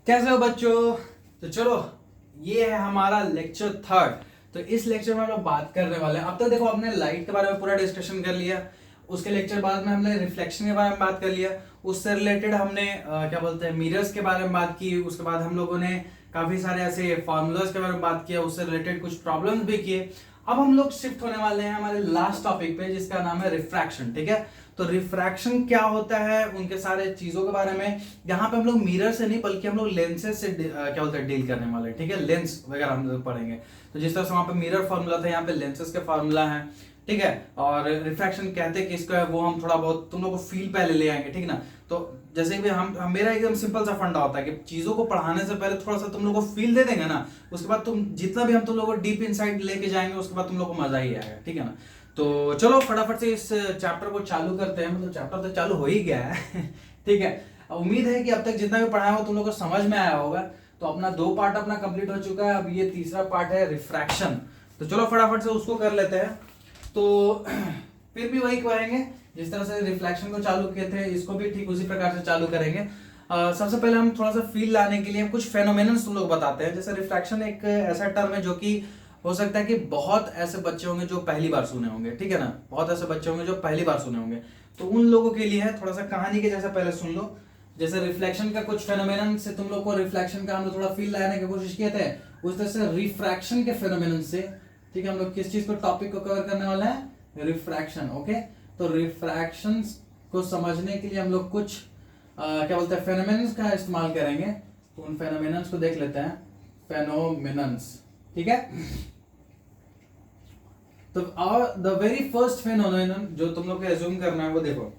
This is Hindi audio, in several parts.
कैसे हो बच्चों। तो चलो, ये है हमारा लेक्चर थर्ड। तो इस लेक्चर में हम लोग बात करने वाले हैं। अब तक देखो हमने लाइट के बारे में पूरा डिस्कशन कर लिया। उसके लेक्चर बाद में हमने रिफ्लेक्शन के बारे में बात कर लिया। उससे रिलेटेड हमने क्या बोलते हैं मिरर्स के बारे में बात की। उसके बाद हम लोगों ने काफी सारे ऐसे फॉर्मूलाज के बारे में बात किया। उससे रिलेटेड कुछ प्रॉब्लम्स भी किए। अब हम लोग शिफ्ट होने वाले हैं हमारे लास्ट टॉपिक पे, जिसका नाम है रिफ्रैक्शन। ठीक है, तो रिफ्रैक्शन क्या होता है, उनके सारे चीजों के बारे में यहाँ पे हम लोग मिरर से नहीं बल्कि हम लोग लेंसेज से क्या बोलते हैं डील करने वाले हैं। ठीक है, लेंस वगैरह हम लोग पढ़ेंगे। तो जिस तरह से वहां पे मिरर फॉर्मूला था, यहाँ पे लेंसेज के फॉर्मूला है। ठीक है, और रिफ्रैक्शन कहते हैं किसको है वो हम थोड़ा बहुत तुम लोग को फील पहले ले आएंगे। ठीक ना, तो जैसे भी हम मेरा एकदम सिंपल सा फंडा होता है कि चीजों को पढ़ाने से पहले थोड़ा सा तुम लोग को फील दे देंगे ना, उसके बाद तुम जितना भी हम तुम लोग को डीप इनसाइट लेके जाएंगे उसके बाद तुम लोग को मजा ही आएगा। ठीक है ना, तो चलो फटाफट से इस चैप्टर को चालू करते हैं। मतलब चैप्टर तो चालू हो ही गया है ठीक है, उम्मीद है कि अब तक जितना भी पढ़ाया हो तुम लोग को समझ में आया होगा। तो अपना 2 पार्ट अपना कंप्लीट हो चुका है। अब ये तीसरा पार्ट है रिफ्रैक्शन। तो चलो फटाफट से उसको कर लेते हैं। तो फिर भी वही करेंगे जिस तरह से रिफ्लेक्शन को चालू किए थे, इसको भी ठीक उसी प्रकार से चालू करेंगे। सबसे पहले हम थोड़ा सा फील लाने के लिए कुछ फेनोमेनन तुम लोग बताते हैं। जैसे रिफ्रैक्शन एक ऐसा टर्म है जो कि हो सकता है कि बहुत ऐसे बच्चे होंगे जो पहली बार सुने होंगे। ठीक है ना, बहुत ऐसे बच्चे होंगे जो पहली बार सुने होंगे। तो उन लोगों के लिए है, थोड़ा सा कहानी के जैसा पहले सुन लो। जैसे रिफ्लेक्शन का कुछ फेनोमेनन से तुम लोग को रिफ्लेक्शन का हम लोग थोड़ा फील लाने की कोशिश किए थे, उस तरह से रिफ्रैक्शन के फेनोमेनन से। ठीक है, हम लोग किस चीज को टॉपिक को कवर करने वाले हैं, रिफ्रैक्शन। ओके, तो रिफ्रैक्शन को समझने के लिए हम लोग कुछ क्या बोलते हैं फेनोमेनन्स का इस्तेमाल करेंगे। तो उन फेनोमेनन्स को देख लेते हैं, फेनोमेनन्स। ठीक है, तो द वेरी फर्स्ट फेनोमेनन जो तुम लोग को एज्यूम करना है वो देखो,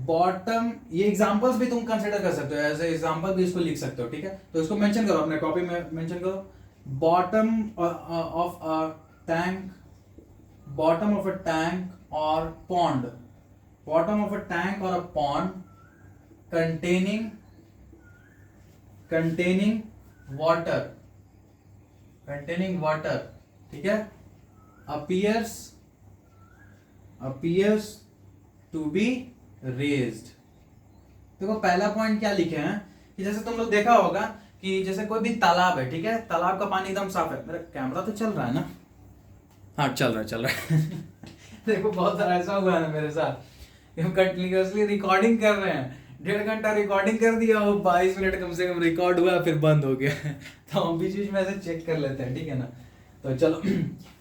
बॉटम। ये एग्जांपल्स भी तुम कंसीडर कर सकते हो, एज एग्जांपल भी इसको लिख सकते हो। ठीक है, तो इसको मेंशन करो अपने कॉपी में, मेंशन करो bottom of a tank, bottom of a tank or pond, bottom of a tank or a pond containing water, ठीक है, appears to be raised। देखो पहला पॉइंट क्या लिखे हैं कि जैसे तुम लोग देखा होगा कि जैसे कोई भी तालाब है। ठीक है, तालाब का पानी एकदम साफ है। मेरा कैमरा तो चल रहा है ना? हाँ चल रहा है देखो बहुत सारा ऐसा हुआ है ना मेरे साथ, हम कंटिन्यूअसली रिकॉर्डिंग कर रहे हैं, 1.5 घंटा रिकॉर्डिंग कर दिया और 22 मिनट कम से कम रिकॉर्ड हुआ फिर बंद हो गया तो हम बीच बीच में ऐसे चेक कर लेते हैं। ठीक है ना, तो चलो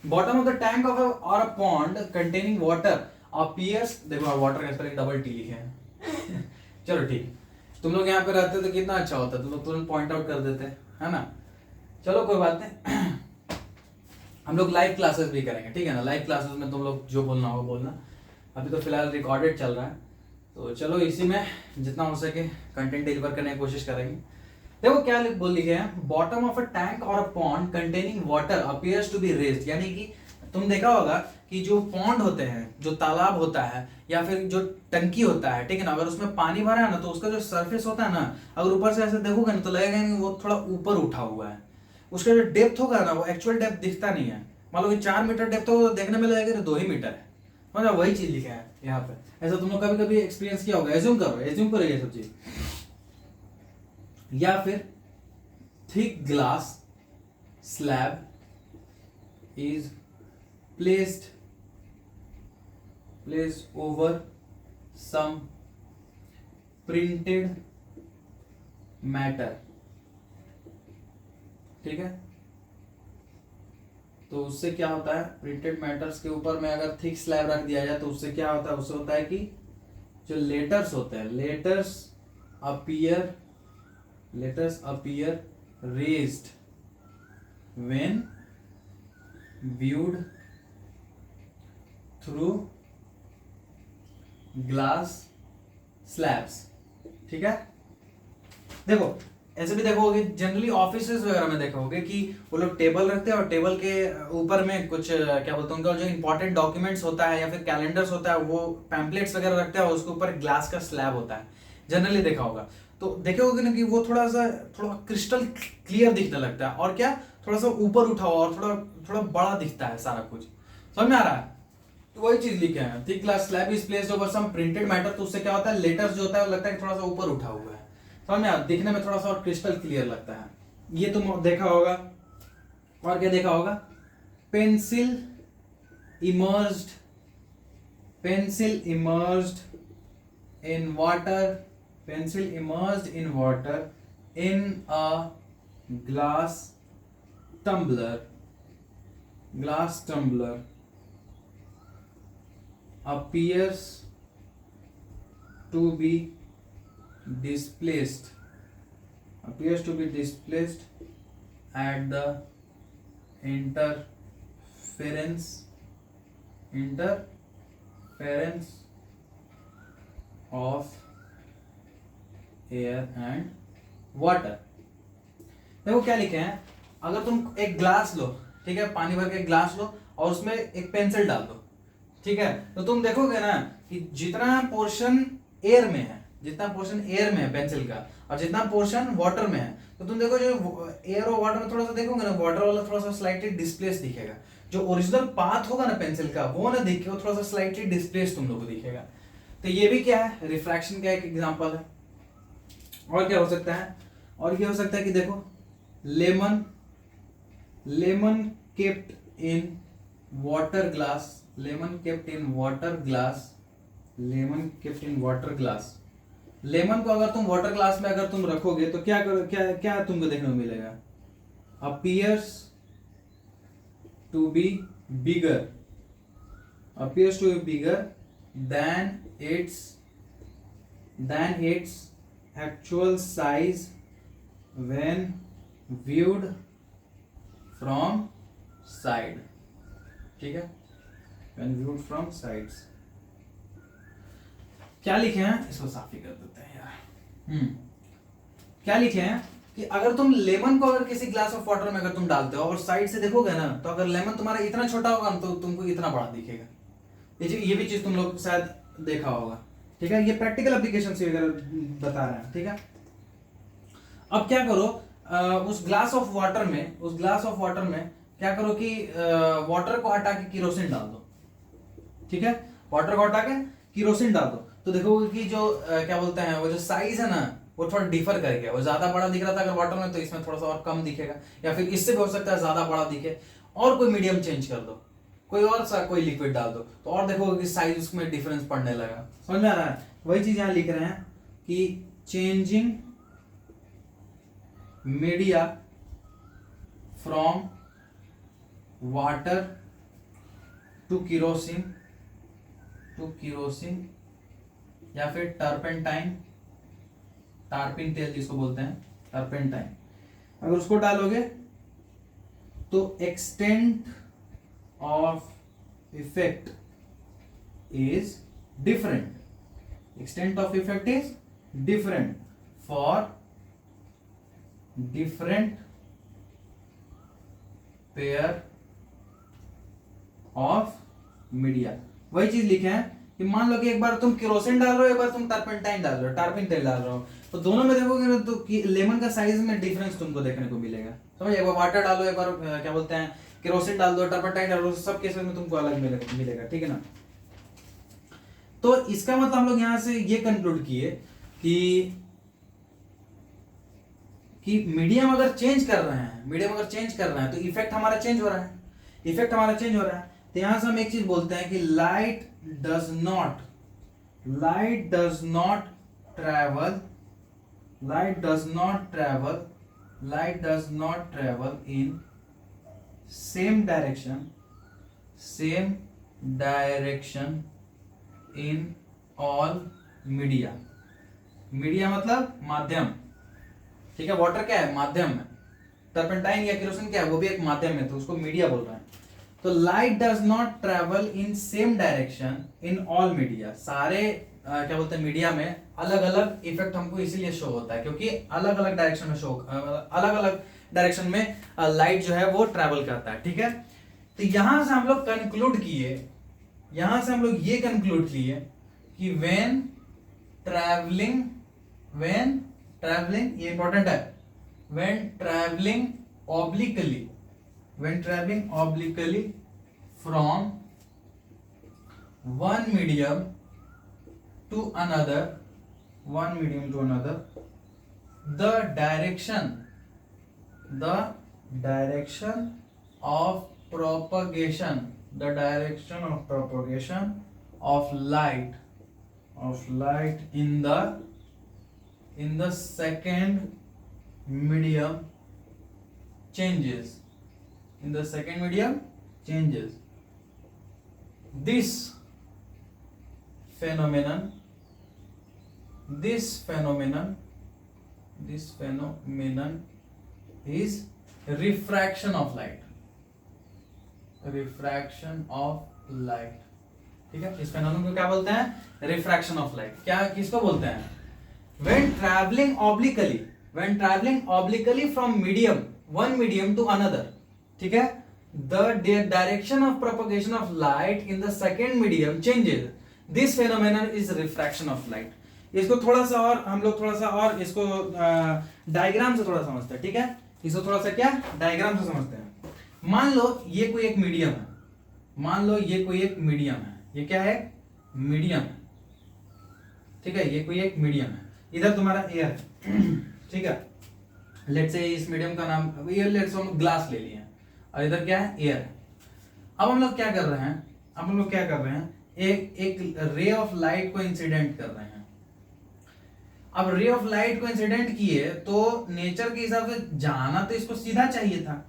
bottom of the tank of और a pond containing water appears. देखो वाटर का डबल टी लिखे हैं चलो ठीक, तुम लोग यहाँ पे रहते तो कितना अच्छा होता, तुम लोग तुरंत पॉइंट आउट कर देते है ना। चलो कोई बात नहीं हम लोग लाइव क्लासेस भी करेंगे। ठीक है ना, लाइव क्लासेस में तुम लोग जो बोलना होगा बोलना। अभी तो फिलहाल रिकॉर्डेड चल रहा है, तो चलो इसी में जितना हो सके कंटेंट डिलीवर करने की कोशिश करेंगे। देखो क्या बोल लिखे हैं, बॉटम ऑफ अ टैंक और a pond containing water appears to be raised. यानी कि तुम देखा होगा कि जो पॉन्ड होते हैं, जो तालाब होता है या फिर जो टंकी होता है, ठीक है ना, अगर उसमें पानी भरा है ना तो उसका जो सरफेस होता है ना, अगर ऊपर से ऐसे देखोगे ना तो लगेगा कि वो थोड़ा ऊपर उठा हुआ है। उसका जो डेप्थ होगा ना वो एक्चुअल डेप्थ दिखता नहीं है। मान लो कि 4 मीटर डेप्थ होगा तो देखने में लगेगा 2 ही मीटर है। मतलब वही चीज लिखा है यहाँ पे। ऐसा तुम लोग कभी कभी एक्सपीरियंस किया होगा। एज्यूम करो ये सब चीज। या फिर thick glass slab is placed over some printed matter. ठीक है, तो उससे क्या होता है, प्रिंटेड मैटर्स के ऊपर में अगर थिक स्लैब रख दिया जाए तो उससे क्या होता है, उससे होता है कि जो लेटर्स होते हैं, letters appear raised when viewed through glass slabs. ठीक है, देखो ऐसे भी देखोगे जनरली ऑफिसेस वगैरह में देखोगे कि वो लोग टेबल रखते हैं और टेबल के ऊपर में कुछ क्या बोलते हैं उनका जो इंपॉर्टेंट डॉक्यूमेंट्स होता है या फिर कैलेंडर्स होता है, वो पैम्पलेट्स वगैरह रखते हैं और उसके ऊपर ग्लास का स्लैब होता है। जनरली देखा होगा तो देखे होगे ना कि वो थोड़ा क्रिस्टल क्लियर दिखने लगता है और क्या थोड़ा सा ऊपर उठा हुआ और थोड़ा बड़ा दिखता है सारा कुछ। समझ में आ रहा है? तो वही चीज लिखे हैं, thick glass slab is placed over some printed matter. तो उससे क्या होता है, लेटर्स जो होता है लगता है कि थोड़ा सा ऊपर उठा हुआ है। समझ में दिखने में थोड़ा सा और क्रिस्टल क्लियर लगता है। ये तुम देखा होगा। और क्या देखा होगा? Pencil immersed in water, pencil immersed in water in a glass tumbler appears to be displaced at the interference of air and water। देखो क्या लिखे हैं, अगर तुम एक ग्लास लो, ठीक है, पानी भर के एक ग्लास लो और उसमें एक पेंसिल डाल दो, ठीक है, तो तुम देखोगे ना कि जितना पोर्शन एयर में है पेंसिल का और जितना पोर्शन वाटर में है, तो तुम देखो जो एयर और वाटर में थोड़ा सा देखोगे ना, वाटर वाला थोड़ा सा स्लाइटली डिस्प्लेस दिखेगा। जो ओरिजिनल पाथ होगा ना पेंसिल का वो ना दिखे, वो थोड़ा सा स्लाइटली डिस्प्लेस तुम लोग को दिखेगा। तो ये भी क्या है, रिफ्रैक्शन का एक एग्जांपल है। और क्या हो सकता है? और क्या हो सकता है कि देखो lemon kept in water glass, lemon को अगर तुम वाटर ग्लास में अगर तुम रखोगे तो क्या तुमको देखने को मिलेगा? appears to be bigger than its actual size when viewed from side, ठीक है, when viewed from sides। क्या लिखे हैं, इसको साफ ही कर देते हैं यार। क्या लिखे हैं कि अगर तुम लेमन को अगर किसी ग्लास ऑफ वाटर में अगर तुम डालते हो और साइड से देखोगे ना, तो अगर लेमन तुम्हारा इतना छोटा होगा ना तो तुमको इतना बड़ा दिखेगा। ये भी चीज तुम लोग शायद देखा होगा, ठीक है। ये प्रैक्टिकल एप्लीकेशन से अगर बता रहे हैं, ठीक है। अब क्या करो, उस ग्लास ऑफ वाटर में क्या करो कि वाटर को हटा के केरोसिन डाल दो, ठीक है, वाटर को हटा के केरोसिन डाल दो, तो देखोगे कि जो क्या बोलते हैं, वो जो साइज है ना वो थोड़ा डिफर कर गया। वो ज्यादा बड़ा दिख रहा था अगर वाटर में, तो इसमें थोड़ा सा और कम दिखेगा, या फिर इससे भी हो सकता है ज्यादा बड़ा दिखे। और कोई मीडियम चेंज कर दो, कोई लिक्विड डाल दो, तो और देखोगे कि साइज उसमें डिफरेंस पड़ने लगा। समझ में आ रहा है? वही चीज यहां लिख रहे हैं कि changing media from water to kerosene या फिर टारपिन तेल जिसको बोलते हैं, टर्पेंटाइन, अगर उसको डालोगे तो extent of effect is different for different pair of media. वही चीज लिखे हैं कि मान लो कि एक बार तुम केरोसिन डाल रहे हो, एक बार तुम टर्पेंटाइन डाल रहे हो, टारपिन तेल डाल रहे हो, तो दोनों में देखोगे ना तो लेमन का साइज में डिफरेंस तुमको देखने को मिलेगा। समझ, एक बार वाटर डालो, एक बार क्या बोलते हैं केरोसिन डाल दो, टर्पेंटाइन डाल दो, सब केसेस में तुमको अलग मिलेगा, ठीक है ना। तो इसका मतलब हम लोग यहां से ये कंक्लूड किए कि मीडियम अगर चेंज कर रहे हैं तो इफेक्ट हमारा चेंज हो रहा है। तो यहां से हम एक चीज बोलते हैं कि light does not travel in same direction in all media मतलब माध्यम, ठीक है। वाटर क्या है, माध्यम है। टर्पेंटाइन या केरोसिन क्या है, वो भी एक माध्यम है, तो उसको मीडिया बोल रहे हैं। तो light does not travel in same direction in all media, सारे क्या बोलते हैं मीडिया में अलग अलग इफेक्ट हमको इसीलिए शो होता है क्योंकि अलग अलग डायरेक्शन में लाइट जो है वो ट्रेवल करता है, ठीक है। तो यहां से हम लोग ये कंक्लूड किए कि व्हेन ट्रैवलिंग, ये इंपॉर्टेंट है, when travelling obliquely from one medium to another the direction of propagation of light in the second medium changes. This phenomenon is refraction of light. ठीक है, इस फेनोमेनन को क्या बोलते हैं? Refraction of light. क्या किसको बोलते हैं? when traveling obliquely from one medium to another, ठीक है, the direction of propagation of light in the second medium changes. This phenomenon is refraction of light. इसको थोड़ा सा और हम लोग इसको डायग्राम से थोड़ा समझते हैं, ठीक है? इसको थोड़ा सा क्या डायग्राम से समझते हैं। मान लो ये कोई एक मीडियम है, ये क्या है? मीडियम है, ठीक है, ये कोई एक मीडियम है। इधर तुम्हारा एयर है, ठीक है, लेट्स से इस मीडियम का नाम एयर, लेट्स से हम ग्लास ले लिए, और इधर क्या है? एयर है। अब हम लोग क्या कर रहे हैं? एक रे ऑफ लाइट को इंसिडेंट कर रहे हैं। अब रे ऑफ लाइट को इंसिडेंट किए तो नेचर के हिसाब से जाना तो इसको सीधा चाहिए था,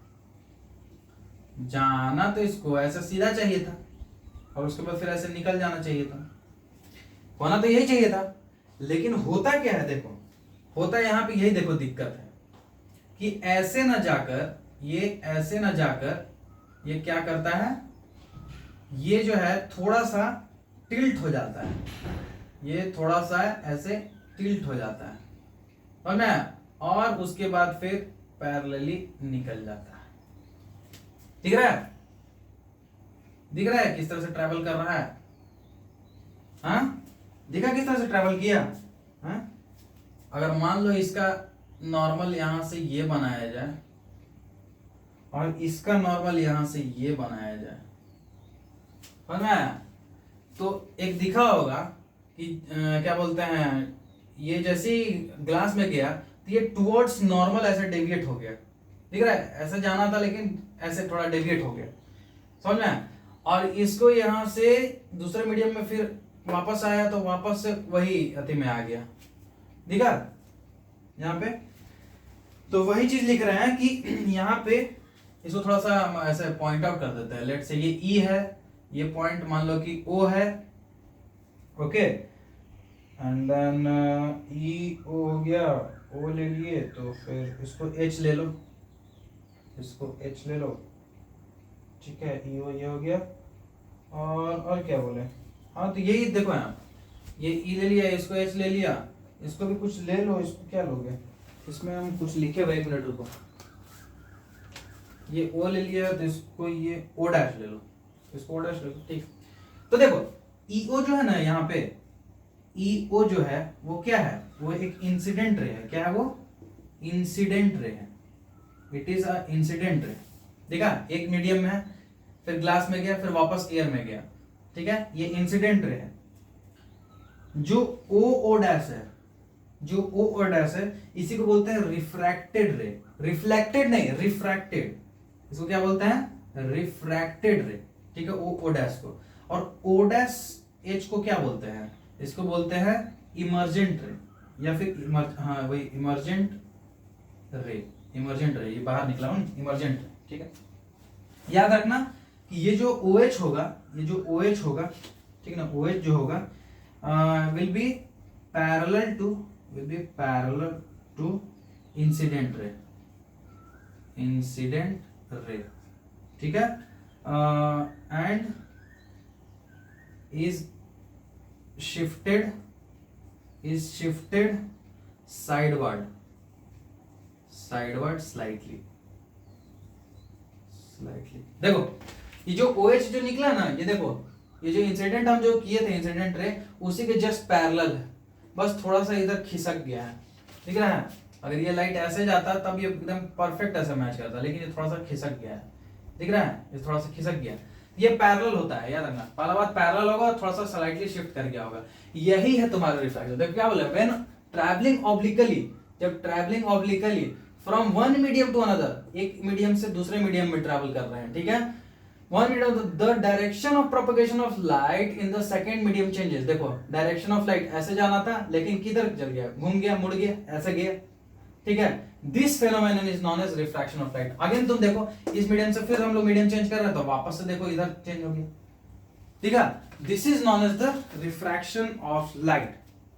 ऐसा सीधा चाहिए था, और उसके बाद फिर ऐसे निकल जाना चाहिए था, होना तो यही चाहिए था। लेकिन होता क्या है? देखो, होता यहाँ पे यही देखो दिक्कत है कि ऐसे न जाकर ये क्या करता है? ये जो है थोड़ा सा टिल्ट हो जाता है, ये थोड़ा सा ऐसे टिल्ट हो जाता है, और उसके बाद फिर पैरेलली निकल जाता है। दिख रहा है किस तरह से ट्रैवल कर रहा है? हाँ, देखा किस तरह से ट्रैवल किया? हाँ? अगर मान लो इसका नॉर्मल यहां से ये बनाया जाए और इसका नॉर्मल यहां से ये बनाया जाए, समझ में आया? तो एक दिखा होगा कि क्या बोलते हैं, ये जैसे ही ग्लास में गया तो ये टुवर्ड्स नॉर्मल ऐसे डेविएट हो गया, दिख रहा है? ऐसे जाना था लेकिन ऐसे थोड़ा डेविएट हो गया, समझ में आया? और इसको यहां से दूसरे मीडियम में फिर वापस आया तो वापस से वही अति में आ गया, दिखा यहाँ पे? तो वही चीज लिख रहे हैं कि यहाँ पे इसको थोड़ा सा ऐसे पॉइंट आउट कर देते हैं। लेट से ये ई है, ये पॉइंट मान लो कि ओ है, ओके, एंड देन ई ओ हो गया, ओ ले लिए, तो फिर इसको एच ले लो, ठीक है, ई ओ ये हो गया, और क्या बोले? हाँ, तो यही देखो यहाँ, ये ई ले लिया, इसको एच ले लिया, इसको भी कुछ ले लो, इसको क्या लोगे? इसमें हम कुछ लिखे हुए, 1 मिनट रुको, ये ओ ले लिया, तो इसको ये ओ डैश ले लो, ठीक। तो देखो ईओ जो है ना, यहाँ पे ईओ जो है वो क्या है? वो एक इंसिडेंट रे है। क्या है वो? इंसिडेंट रे है, it is a incident ray. देखा, एक मीडियम में है, फिर ग्लास में गया, फिर वापस एयर में गया, ठीक है, ये इंसिडेंट रे है। जो ओ डैश है, इसी को बोलते हैं रिफ्रैक्टेड रे। रिफ्लेक्टेड नहीं, रिफ्रैक्टेड, इसको क्या बोलते हैं? रिफ्रैक्टेड रे, ठीक है, ओ डैश को। और ओ डैश एच को क्या बोलते हैं? इसको बोलते हैं इमर्जेंट रे, या फिर वही इमर्जेंट रे, ये बाहर निकला हूं, इमर्जेंट रे, ठीक है। याद रखना कि ये जो OH होगा, ठीक है ना, OH जो होगा will be parallel to incident ray, ठीक है, and is shifted sideward slightly। देखो ये जो OH जो निकला ना, ये देखो, ये जो इंसिडेंट हम जो किए थे, इंसिडेंट रे, उसी के जस्ट पैरेलल है, बस थोड़ा सा इधर खिसक गया है, दिख रहा है? अगर ये लाइट ऐसे जाता तब ये एकदम परफेक्ट ऐसे मैच करता, लेकिन ये थोड़ा सा खिसक गया है, दिख रहा है? ये थोड़ा सा खिसक गया, ये पैरेलल होता है, याद रखना। पहला बात पैरेलल होगा, थोड़ा सा स्लाइटली शिफ्ट कर गया होगा, यही है तुम्हारा रिफ्रैक्शन। देखो क्या बोला, व्हेन ट्रैवलिंग ऑब्लिकली जब travelling obliquely from one medium to another, एक मीडियम से दूसरे मीडियम में ट्रैवल कर रहे हैं, ठीक है। One medium, the direction of propagation of light in the second medium changes. देखो डायरेक्शन ऑफ लाइट ऐसे जाना था लेकिन किधर चल गया, घूम गया, मुड़ गया, ऐसे गया, ठीक है। This phenomenon is known as refraction of light. Again तुम देखो इस मीडियम से फिर हम लोग मीडियम चेंज कर रहे हैं तो वापस से देखो इधर चेंज हो गया, ठीक है। This is known as the refraction of light.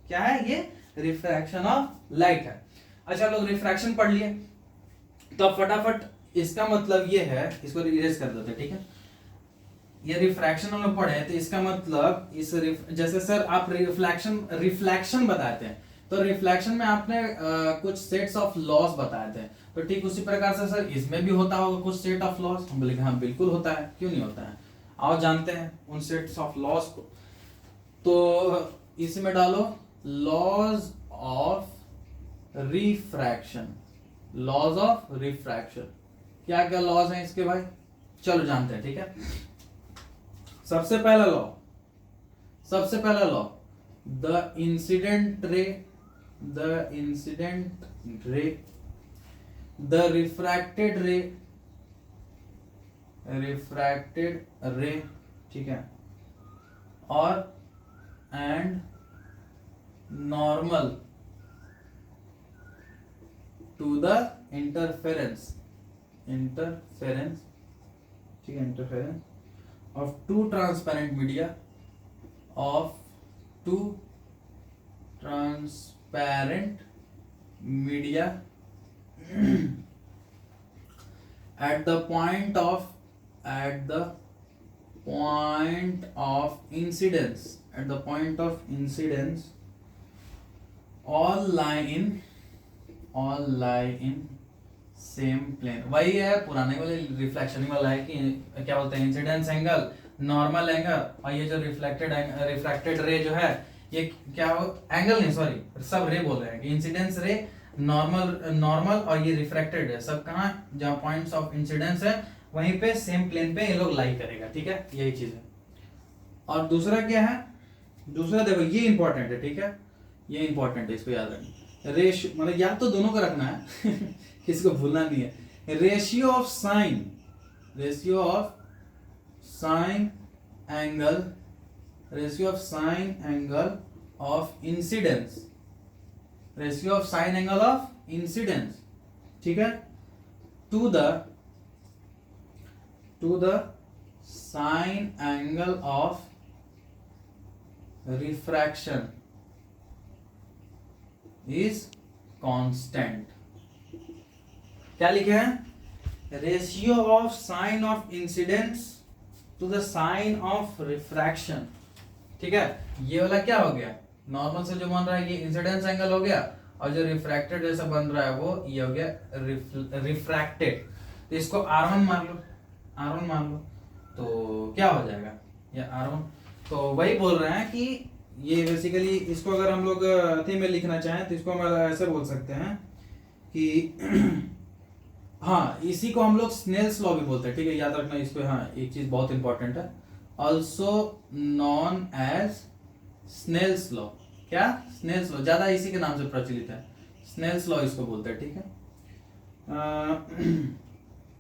क्या है ये? रिफ्रैक्शन ऑफ लाइट है। अच्छा लोग रिफ्रैक्शन पढ़ लिए तो अब फटाफट इसका मतलब ये है, इसको इरेज कर देते हैं, ठीक है। ये रिफ्रैक्शन हम लोग पढ़े तो इसका मतलब इस जैसे सर आप रिफ्लेक्शन बताते हैं तो रिफ्लेक्शन में आपने कुछ सेट्स ऑफ लॉस बताए थे, तो ठीक उसी प्रकार से सर इसमें भी होता होगा कुछ सेट ऑफ लॉस। हम बोले हाँ बिल्कुल होता है, क्यों नहीं होता है, आओ जानते हैं उन सेट्स ऑफ लॉस को। तो इसमें डालो laws of refraction, laws of refraction. क्या क्या लॉज हैं इसके भाई, चलो जानते हैं, ठीक है। सबसे पहला law, the incident ray, the refracted ray, ठीक है, और and normal to the interference, ठीक है, interference of two transparent media at the point of incidence all lie in same plane. वही है पुराने वाले रिफ्लेक्शन वाला है कि क्या बोलते हैं, इंसिडेंस एंगल, नॉर्मल एंगल, और ये जो रिफ्रैक्टेड रे जो है ये क्या हो, एंगल नहीं सॉरी सब रे बोल रहे हैं कि इंसिडेंस रे, नॉर्मल और ये रिफ्रैक्टेड है, सब कहाँ जहाँ पॉइंट्स ऑफ इंसिडेंस है वहीं पे सेम प्लेन पे ये लोग लाई करेगा, ठीक है, यही चीज है। और दूसरा क्या है, दूसरा देखो ये इंपॉर्टेंट है, ठीक है, ये इंपॉर्टेंट है, इसको याद रखना। रेशियो मतलब याद तो दोनों का रखना है किसी को भूलना नहीं है। Ratio of sine angle of incidence, ठीक है, to the sine angle of refraction is constant. क्या लिखे हैं, ratio of sine of incidence to the sine of refraction, ठीक है। ये वाला क्या हो गया, नॉर्मल से जो बन रहा है ये इंसिडेंस एंगल हो गया, और जो रिफ्रैक्टेड जैसा बन रहा है वो ये हो गया रिफ्रैक्टेड। तो इसको R1 मान लो तो क्या हो जाएगा, ये R1। तो वही बोल रहे हैं कि ये बेसिकली इसको अगर हम लोग में लिखना चाहें तो इसको हम ऐसे बोल सकते हैं कि हाँ इसी को हम लोग स्नेल्स लॉ भी बोलते हैं, ठीक है, याद रखना इसको। हाँ एक चीज बहुत इंपॉर्टेंट है, also known as Snell's law. क्या, स्नेल्स लॉ, ज्यादा इसी के नाम से प्रचलित है, स्नेल्स लॉ इसको बोलते हैं, ठीक है।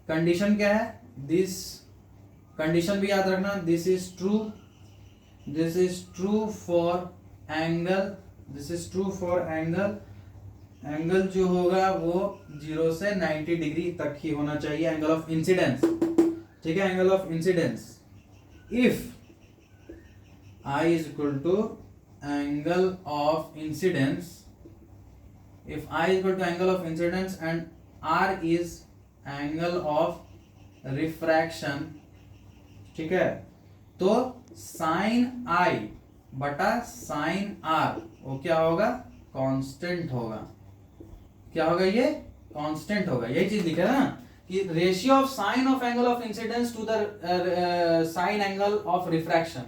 कंडीशन क्या है, दिस कंडीशन भी याद रखना, this is true for angle, angle जो होगा वो 0 से 90 डिग्री तक ही होना चाहिए, एंगल ऑफ इंसिडेंस, ठीक है, angle of incidence. If I is equal to angle of incidence, if I is equal to angle of incidence and R is angle of refraction, ठीक है, तो sin I बटा sin R वो क्या होगा, कांस्टेंट होगा। क्या होगा, ये कांस्टेंट होगा। यही चीज लिखा है ना कि ratio of sine of angle of incidence to the sine angle of refraction,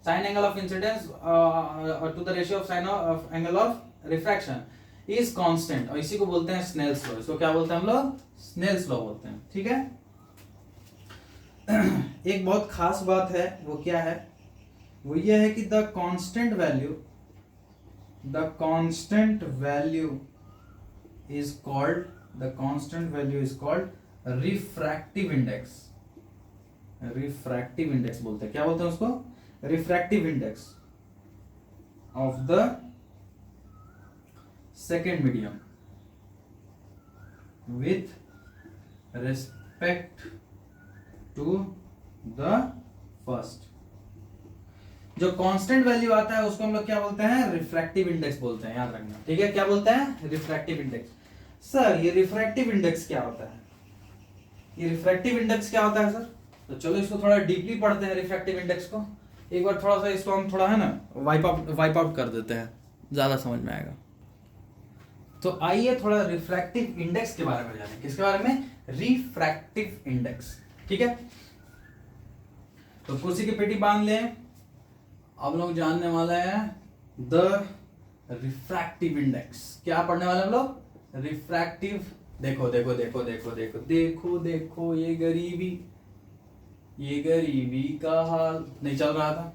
sine angle of incidence to the ratio of sine of angle of refraction is constant, और इसी को बोलते हैं स्नेल्स लॉ। इसको क्या बोलते हैं हम लोग, स्नेल्स लॉ बोलते हैं, ठीक है। एक बहुत खास बात है, वो क्या है, वो ये है कि the constant value is called, the constant value is called refractive index. Refractive index बोलते हैं, क्या बोलते हैं उसको? Refractive index of the second medium with respect to the first. जो कांस्टेंट वैल्यू आता है उसको हम लोग क्या बोलते हैं? रिफ्रैक्टिव इंडेक्स बोलते हैं, याद रखना, ठीक है? क्या बोलते हैं? Refractive index. सर ये रिफ्रैक्टिव इंडेक्स क्या होता है? ये रिफ्रैक्टिव इंडेक्स क्या होता है सर? तो चलो इसको थोड़ा डीपली पढ़ते हैं रिफ्रैक्टिव इंडेक्स को। एक बार थोड़ा सा इसको हम थोड़ा है ना वाइप आउट कर देते हैं, ज्यादा समझ में आएगा। तो आइए थोड़ा रिफ्रैक्टिव इंडेक्स के बारे में जानें। किसके बारे में? रिफ्रैक्टिव इंडेक्स, ठीक है? तो कुर्सी की पेटी बांध लें, अब लोग जानने वाले हैं द रिफ्रैक्टिव इंडेक्स। क्या पढ़ने वाले हम लोग? रिफ्रैक्टिव। देखो देखो देखो देखो देखो देखो देखो, ये गरीबी का हाल नहीं चल रहा था।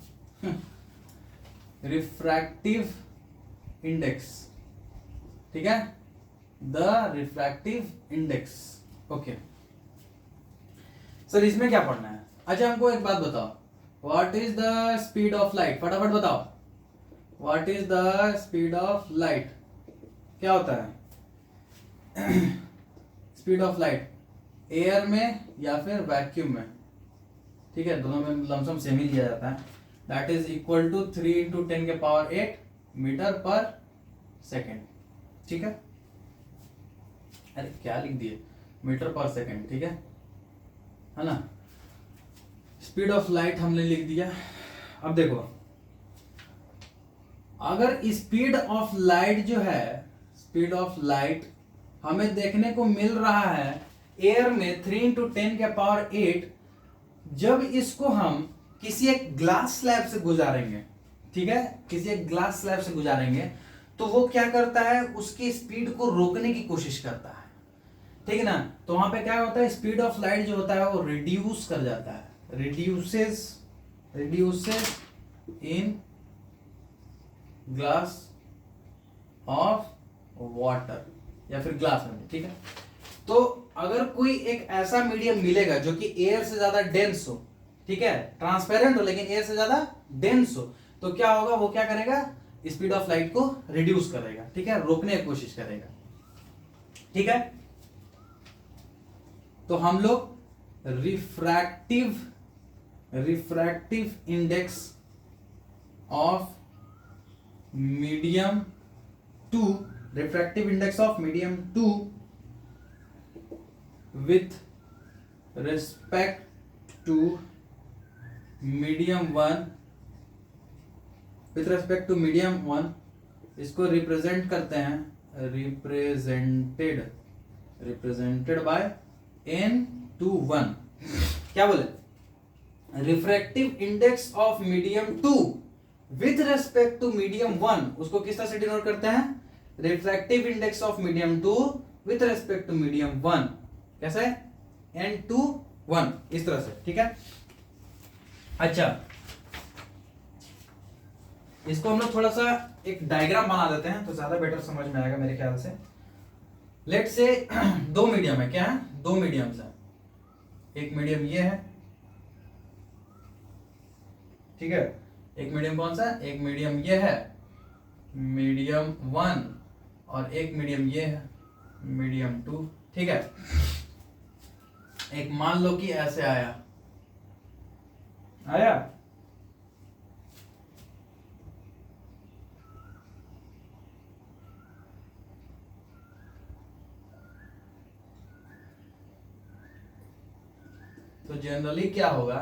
रिफ्रैक्टिव इंडेक्स, ठीक है? The refractive index, okay. Sir इसमें क्या पढ़ना है? अच्छा हमको एक बात बताओ, what is the speed of light? फटाफट बताओ, what is the speed of light? क्या होता है स्पीड ऑफ लाइट? एयर में या फिर वैक्यूम में, ठीक है? दोनों में लमसम सेम ही लिया जाता है। That is equal to 3 into 10 के पावर 8 मीटर पर सेकेंड, ठीक है? अरे क्या लिख दिए? मीटर पर सेकेंड, ठीक है ना? स्पीड ऑफ लाइट हमने लिख दिया। अब देखो, अगर स्पीड ऑफ लाइट जो है, स्पीड ऑफ लाइट हमें देखने को मिल रहा है एयर में 3 इंटू 10 के पावर 8, जब इसको हम किसी एक ग्लास स्लैब से गुजारेंगे, ठीक है? किसी एक ग्लास स्लैब से गुजारेंगे तो वो क्या करता है? उसकी स्पीड को रोकने की कोशिश करता है, ठीक है ना? तो वहां पे क्या होता है? स्पीड ऑफ लाइट जो होता है वो रिड्यूस कर जाता है, reduces in glass of water या फिर ग्लास में, ठीक है? तो अगर कोई एक ऐसा मीडियम मिलेगा जो कि एयर से ज्यादा डेंस हो, ठीक है, ट्रांसपेरेंट हो लेकिन एयर से ज्यादा डेंस हो, तो क्या होगा? वो क्या करेगा? स्पीड ऑफ लाइट को रिड्यूस करेगा, ठीक है, रोकने की कोशिश करेगा, ठीक है? तो हम लोग refractive index of medium 2, refractive index of medium 2 with respect to medium 1, with respect to medium 1, इसको रिप्रेजेंट करते हैं, रिप्रेजेंटेड बाय n/1। क्या बोले? Refractive index of medium 2 with respect to medium 1, उसको किस तरह से डिनोट करते हैं? Refractive index of medium 2 with respect to medium 1, कैसे? n/1, इस तरह से, ठीक है? अच्छा, इसको हम लोग थोड़ा सा एक डायग्राम बना देते हैं तो ज्यादा बेटर समझ में आएगा मेरे ख्याल से। लेट से दो मीडियम है, क्या है? दो मीडियम्स है। एक मीडियम ये है, ठीक है? एक मीडियम कौन सा? एक मीडियम ये है, मीडियम 1, और एक मीडियम ये है, मीडियम 2, ठीक है? एक मान लो कि ऐसे आया तो जनरली क्या होगा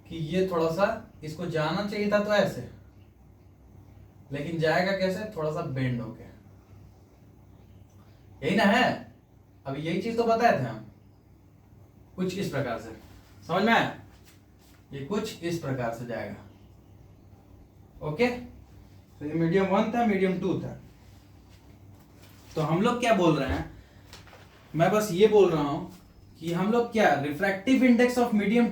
कि ये थोड़ा सा, इसको जाना चाहिए था तो ऐसे, लेकिन जाएगा कैसे? थोड़ा सा बेंड होके, यही ना है? अभी यही चीज तो बताए थे हम, कुछ इस प्रकार से, समझ में आया? ये कुछ इस प्रकार से जाएगा, ओके? तो ये मीडियम 1 था, मीडियम 2 था। तो हम लोग क्या बोल रहे हैं? मैं बस ये बोल रहा हूं कि हम लोग क्या, रिफ्रैक्टिव इंडेक्स ऑफ मीडियम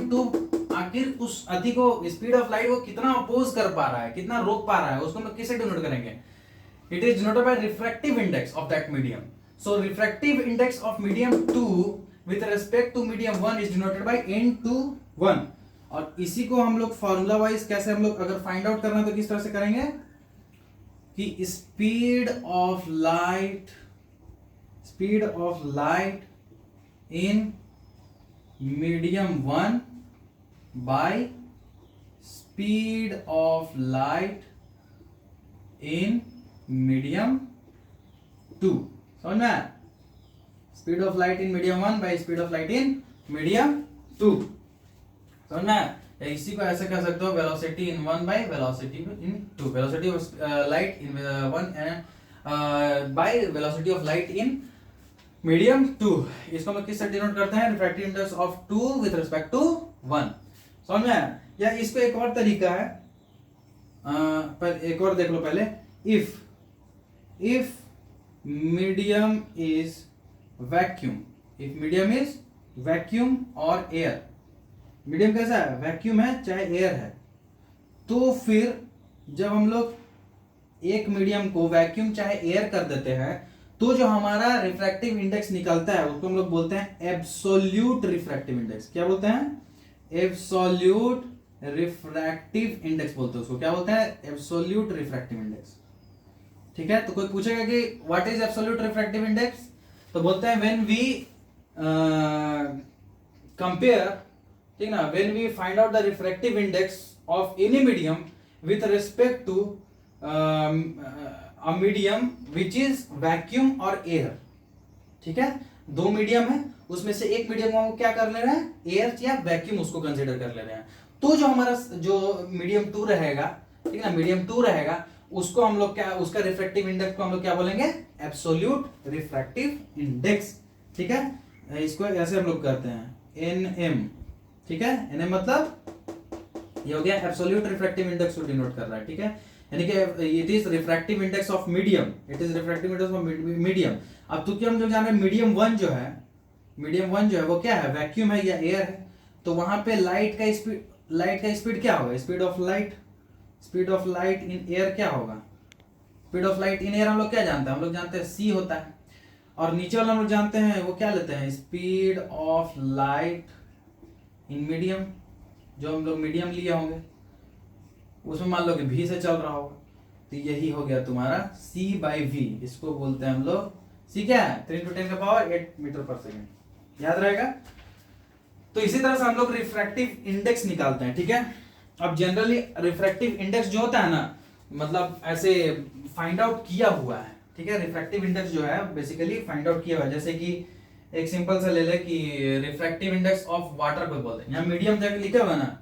2 आखिर उस को, स्पीड ऑफ लाइट को कितना अपोज कर पा रहा है, कितना रोक पा रहा है, उसको हम लोग किसे डिनोट करेंगे? It is denoted by refractive index of that medium. So refractive index of medium 2 with respect to medium 1 is denoted by n/1. और इसी को हम लोग फॉर्मूला वाइज कैसे हम लोग अगर फाइंड आउट करना तो किस तरह से करेंगे कि speed of light in medium 1 by speed of light in medium 2. समझ में? Speed of light in medium 1 by speed of light in medium 2. समझ में? इसी को ऐसे कह सकते हो velocity in 1 by velocity in 2. Velocity of light in 1 and by velocity of light in medium 2. इसको हम लोग किससे डिनोट करते हैं? Refractive index of 2 with respect to 1. समझ में? या इसको एक और तरीका है, पर एक और देख लो पहले. इफ मीडियम इज वैक्यूम और एयर. मीडियम कैसा है? वैक्यूम है चाहे एयर है. तो फिर जब हम लोग एक मीडियम को वैक्यूम चाहे एयर कर देते हैं तो जो हमारा रिफ्रैक्टिव इंडेक्स निकलता है उसको हम लोग बोलते हैं एब्सोल्यूट रिफ्रैक्टिव इंडेक्स. क्या बोलते हैं? एब्सोल्यूट रिफ्रैक्टिव इंडेक्स बोलते हैं उसको. क्या बोलते हैं? Absolute refractive index. ठीक है. तो कोई पूछेगा कि what is absolute refractive index, तो बोलते हैं व्हेन वी कंपेयर, ठीक ना, when we find out the refractive index of any medium with respect to a medium which is vacuum और एयर. ठीक है. दो मीडियम है, उसमें से एक मीडियम को हम क्या कर ले रहे हैं? एयर या वैक्यूम उसको कंसीडर कर ले रहे हैं. तो जो हमारा जो मीडियम 2 रहेगा, ठीक है ना, मीडियम 2 रहेगा, उसको हम लोग क्या, उसका रिफ्रैक्टिव इंडेक्स को हम लोग क्या बोलेंगे? Absolute refractive index. ठीक है. इसको ऐसे हम लोग करते हैं NM. ठीक है. NM मतलब ये हो गया एब्सोल्यूट रिफ्रैक्टिव इंडेक्स को डिनोट कर रहा है. ठीक है. यानी कि it is refractive index of medium. अब तो क्या हम जो जान रहे हैं मीडियम 1 जो है वो क्या है? वैक्यूम है या एयर है. तो वहां पे लाइट का स्पीड क्या होगा? Speed of light in air क्या होगा? Speed of light in air हम लोग क्या जानते हैं? हम लोग जानते हैं c होता है. और नीचे वाला हम लोग जानते हैं वो क्या लेते हैं? Speed of light in medium. जो हम लोग मीडियम लिए होंगे उसमें मान लो कि v से चल रहा होगा, तो यही हो गया तुम्हारा c/v. इसको बोलते हैं हम लोग c. क्या है? 3 × 10⁸ मीटर पर सेकेंड. याद रहेगा. तो इसी तरह से हम लोग रिफ्रैक्टिव इंडेक्स निकालते हैं. ठीक है. अब जनरली रिफ्रैक्टिव इंडेक्स जो होता है ना, मतलब ऐसे फाइंड आउट किया हुआ है. ठीक है. रिफ्रैक्टिव इंडेक्स जो है बेसिकली फाइंड आउट किया हुआ है. जैसे कि एक सिंपल सा ले ले कि रिफ्रैक्टिव इंडेक्स ऑफ वाटर को बोलते हैं. यहाँ मीडियम जगह लिखा हुआ है ना,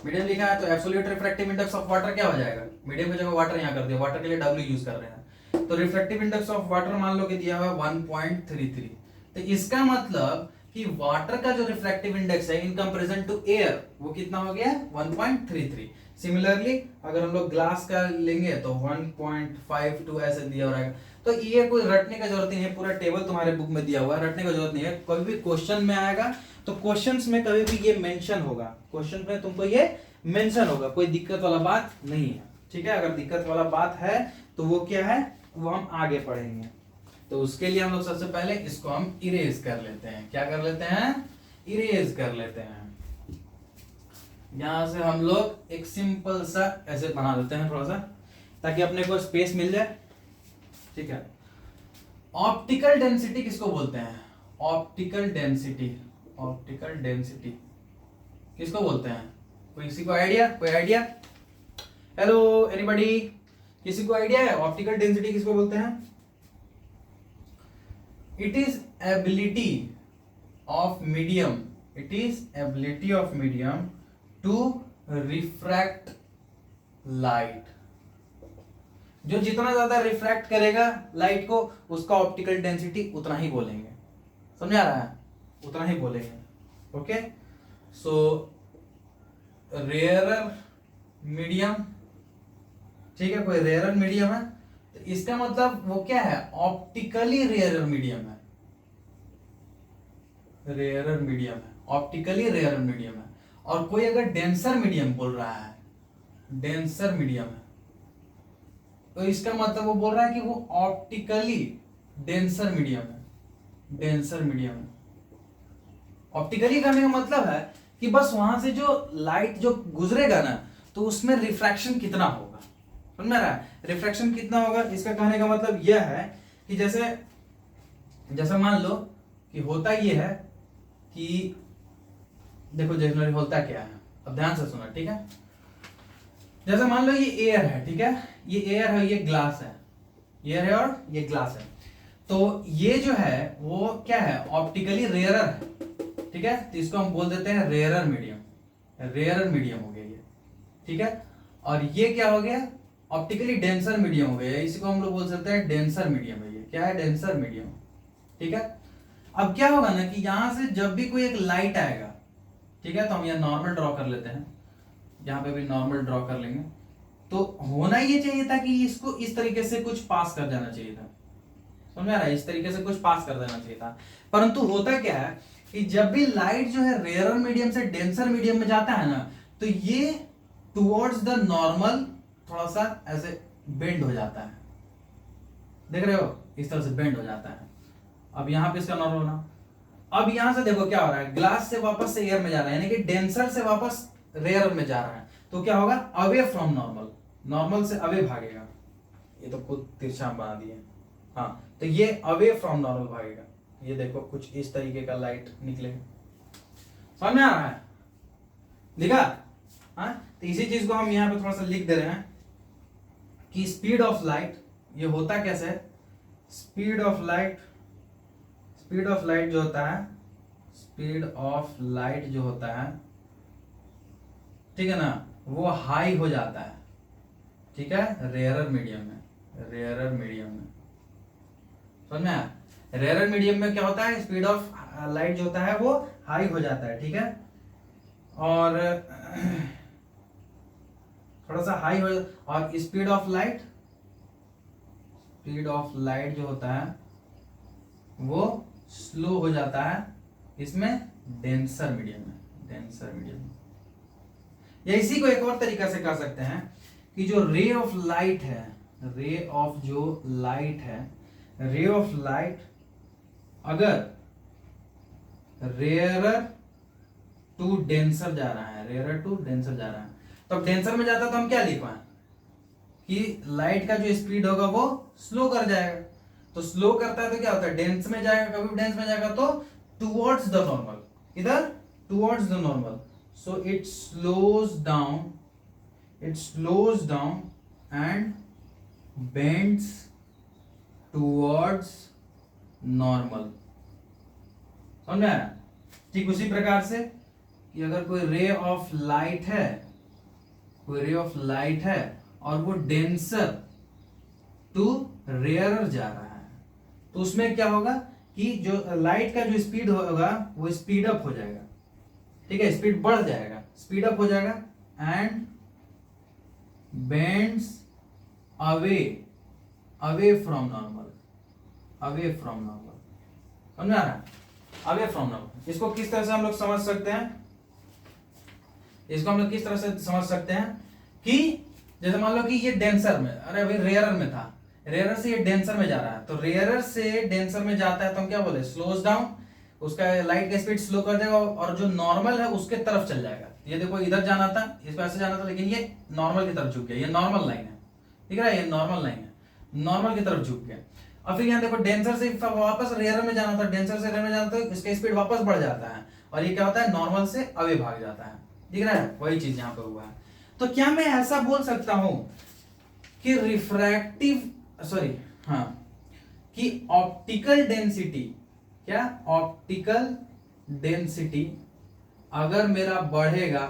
मीडियम लिखा है, तो absolute refractive index of water क्या हो जाएगा? मीडियम की जगह वाटर यहाँ कर दिया, वाटर के लिए W यूज कर रहे हैं. तो रिफ्रैक्टिव इंडेक्स ऑफ वाटर मान लो कि दिया हुआ है 1.33. तो इसका मतलब कि वाटर का जो रिफ्रैक्टिव इंडेक्स है इन कंपैरिजन टू एयर वो कितना हो गया? 1.33. सिमिलरली अगर हम लोग ग्लास का लेंगे तो 1.52 ऐसे दिया रहेगा. तो ये कोई रटने का जरूरत नहीं है, पूरा टेबल तुम्हारे बुक में दिया हुआ है, रटने का जरूरत नहीं है. कभी भी क्वेश्चन में आएगा तो क्वेश्चंस में कभी भी ये मेंशन होगा, क्वेश्चन में तुमको ये मेंशन होगा. कोई दिक्कत वाला बात नहीं है. ठीक है. अगर दिक्कत वाला बात है तो वो क्या है, वो हम आगे पढ़ेंगे. तो उसके लिए हम लोग सबसे पहले इसको हम इरेज कर लेते हैं. क्या कर लेते हैं? इरेज कर लेते हैं. यहां से हम लोग एक सिंपल सा ऐसे बना देते हैं थोड़ा सा, ताकि अपने को स्पेस मिल जाए. ठीक है. ऑप्टिकल डेंसिटी किसको बोलते हैं? ऑप्टिकल डेंसिटी किसको बोलते हैं? किसी को आइडिया? कोई आइडिया? हेलो एनीबॉडी, किसी को आइडिया है ऑप्टिकल डेंसिटी किसको बोलते हैं? It is ability of medium to refract light. जो जितना ज्यादा रिफ्रैक्ट करेगा लाइट को उसका ऑप्टिकल डेंसिटी उतना ही बोलेंगे. समझ आ रहा है? उतना ही बोलेंगे. ओके. सो रेयरर मीडियम, ठीक है, कोई रेयरर मीडियम है तो इसका मतलब वो क्या है? ऑप्टिकली रेयरर मीडियम है. ऑप्टिकली रेयरर मीडियम है. और कोई अगर डेंसर मीडियम बोल रहा है, डेंसर मीडियम है, तो इसका मतलब वो बोल रहा है कि वो ऑप्टिकली डेंसर मीडियम है, डेंसर मीडियम है। ऑप्टिकली करने का मतलब है कि बस वहां से जो लाइट जो गुजरेगा ना तो उसमें रिफ्रैक्शन कितना होगा, समझ में आ रहा है? रिफ्रैक्शन कितना होगा, इसका कहने का मतलब यह है कि जैसे मान लो कि होता ये है कि देखो जनरली होता क्या है, अब ध्यान से सुना, ठीक है? जैसे मान लो ये एयर है, ठीक है? ये एयर है, ये ग्लास है, एयर है और ये ग्लास है। तो ये जो है वो क्या है, ऑप्टिकली रेयरर है, ठीक है? तो इसको हम बोल देते हैं रेयरर मीडियम, रेयरर मीडियम हो गया ये, ठीक है? और ये क्या हो गया, ऑप्टिकली डेंसर मीडियम हो गया, इसी को हम लोग बोल सकते हैं डेंसर मीडियम है। ये क्या है, डेंसर मीडियम, ठीक है? अब क्या होगा ना कि यहां से जब भी कोई एक लाइट आएगा, ठीक है, तो हम यहाँ नॉर्मल ड्रॉ कर लेते हैं, यहाँ पे भी नॉर्मल ड्रॉ कर लेंगे। तो होना ये चाहिए था कि इसको इस तरीके से कुछ पास कर जाना चाहिए था, समझ में आ रहा है? इस तरीके से कुछ पास कर देना चाहिए था। परंतु होता क्या है कि जब भी लाइट जो है रेयरर मीडियम से डेंसर मीडियम में जाता है ना, तो ये टुवर्ड्स द नॉर्मल थोड़ा सा ऐसे बेंड हो जाता है, देख रहे हो? इस तरह से बेंड हो जाता है। अब यहां पे इसका नॉर्मल होना, अब यहां से देखो क्या हो रहा है, ग्लास से वापस से एयर में जा रहा है, यानी कि डेंसर से वापस रेयर में जा रहा है। तो क्या होगा, अवे फ्रॉम नॉर्मल, नॉर्मल से अवे भागेगा। ये तो खुद तिरछा बना दिए, हाँ, तो ये अवे फ्रॉम नॉर्मल भागेगा। ये देखो कुछ इस तरीके का लाइट निकलेगा, समझ में आ रहा है? दिखा? हाँ, तो इसी चीज को हम यहां पे थोड़ा सा लिख दे रहे हैं कि स्पीड ऑफ लाइट ये होता कैसे है। Speed of light, speed of light जो होता है, स्पीड ऑफ लाइट जो होता है, ठीक है ना, वो हाई हो जाता है, ठीक है, रेयरर मीडियम में, रेयरर मीडियम में, समझ में आया? रेयरर मीडियम में क्या होता है, स्पीड ऑफ लाइट जो होता है वो हाई हो जाता है, ठीक है? और थोड़ा सा हाई हो, और speed of light, speed of light जो होता है वो स्लो हो जाता है, इसमें डेंसर मीडियम में, डेंसर मीडियम में। या इसी को एक और तरीका से कर सकते हैं कि जो रे ऑफ लाइट है, रे ऑफ जो लाइट है, रे ऑफ लाइट अगर रेयरर टू डेंसर जा रहा है, रेयरर टू डेंसर जा रहा है, तो अब डेंसर में जाता तो हम क्या लिख पाए कि लाइट का जो स्पीड होगा वो स्लो कर जाएगा। तो स्लो करता है तो क्या होता है, डेंस में जाएगा, कभी भी डेंस में जाएगा तो टुवर्ड्स द नॉर्मल, इधर towards the normal, so it slows down, it slows down and bends towards normal, समझ में आया? ठीक उसी प्रकार से कि अगर कोई रे ऑफ लाइट है, कोई रे ऑफ लाइट है और वो डेंसर टू रेयरर जा रहा है, तो उसमें क्या होगा कि जो लाइट का जो स्पीड होगा वो स्पीड अप हो जाएगा, ठीक है, स्पीड बढ़ जाएगा, स्पीड अप हो जाएगा and bends away, away from normal, away from normal, समझ में आ रहा है? away from normal। इसको किस तरह से हम लोग समझ सकते हैं, इसको हम लोग किस तरह से समझ सकते हैं कि जैसे मान लो कि ये डेंसर में, अरे अभी रेयरर में था, रेयरर से ये डेंसर में जा रहा है, तो रेयरर से डेंसर में जाता है तो हम क्या बोले, स्लोज डाउन, उसका लाइट का स्पीड स्लो कर देगा और जो नॉर्मल है उसके तरफ चल जाएगा। ये देखो इधर जाना था, इसको ऐसे जाना था, लेकिन ये नॉर्मल की तरफ झुक गया, ये नॉर्मल लाइन है, ठीक है, ये नॉर्मल लाइन है, नॉर्मल की तरफ झुक गया। और फिर यहाँ देखो डेंसर से वापस रेयर में जाना था, डेंसर से रेयर में जाना था, इसका स्पीड वापस बढ़ जाता है और ये क्या होता है, नॉर्मल से अवे भाग जाता है, दिख रहा है? वही चीज यहाँ पर हुआ है। तो क्या मैं ऐसा बोल सकता हूं कि रिफ्रैक्टिव, सॉरी, हाँ, कि ऑप्टिकल डेंसिटी, क्या ऑप्टिकल डेंसिटी अगर मेरा बढ़ेगा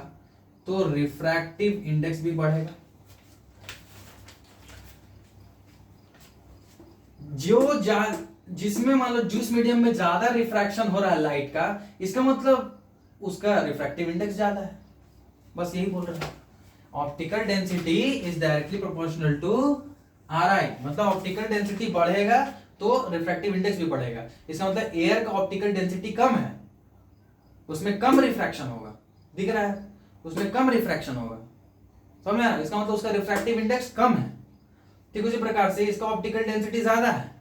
तो रिफ्रैक्टिव इंडेक्स भी बढ़ेगा। जिसमें मान लो जिस मीडियम में ज्यादा रिफ्रैक्शन हो रहा है लाइट का, इसका मतलब उसका रिफ्रैक्टिव इंडेक्स ज्यादा है, बस यही बोल रहा है। Optical density is directly proportional to R I, मतलब ऑप्टिकल डेंसिटी बढ़ेगा तो रिफ्रैक्टिव इंडेक्स भी बढ़ेगा। इसका मतलब एयर का ऑप्टिकल डेंसिटी कम है, उसमें कम रिफ्रैक्शन होगा, दिख रहा है, उसमें कम रिफ्रैक्शन होगा, समझ में? इसका मतलब उसका रिफ्रैक्टिव इंडेक्स कम है, ठीक उसी प्रकार से इसका ऑप्टिकल डेंसिटी ज्यादा है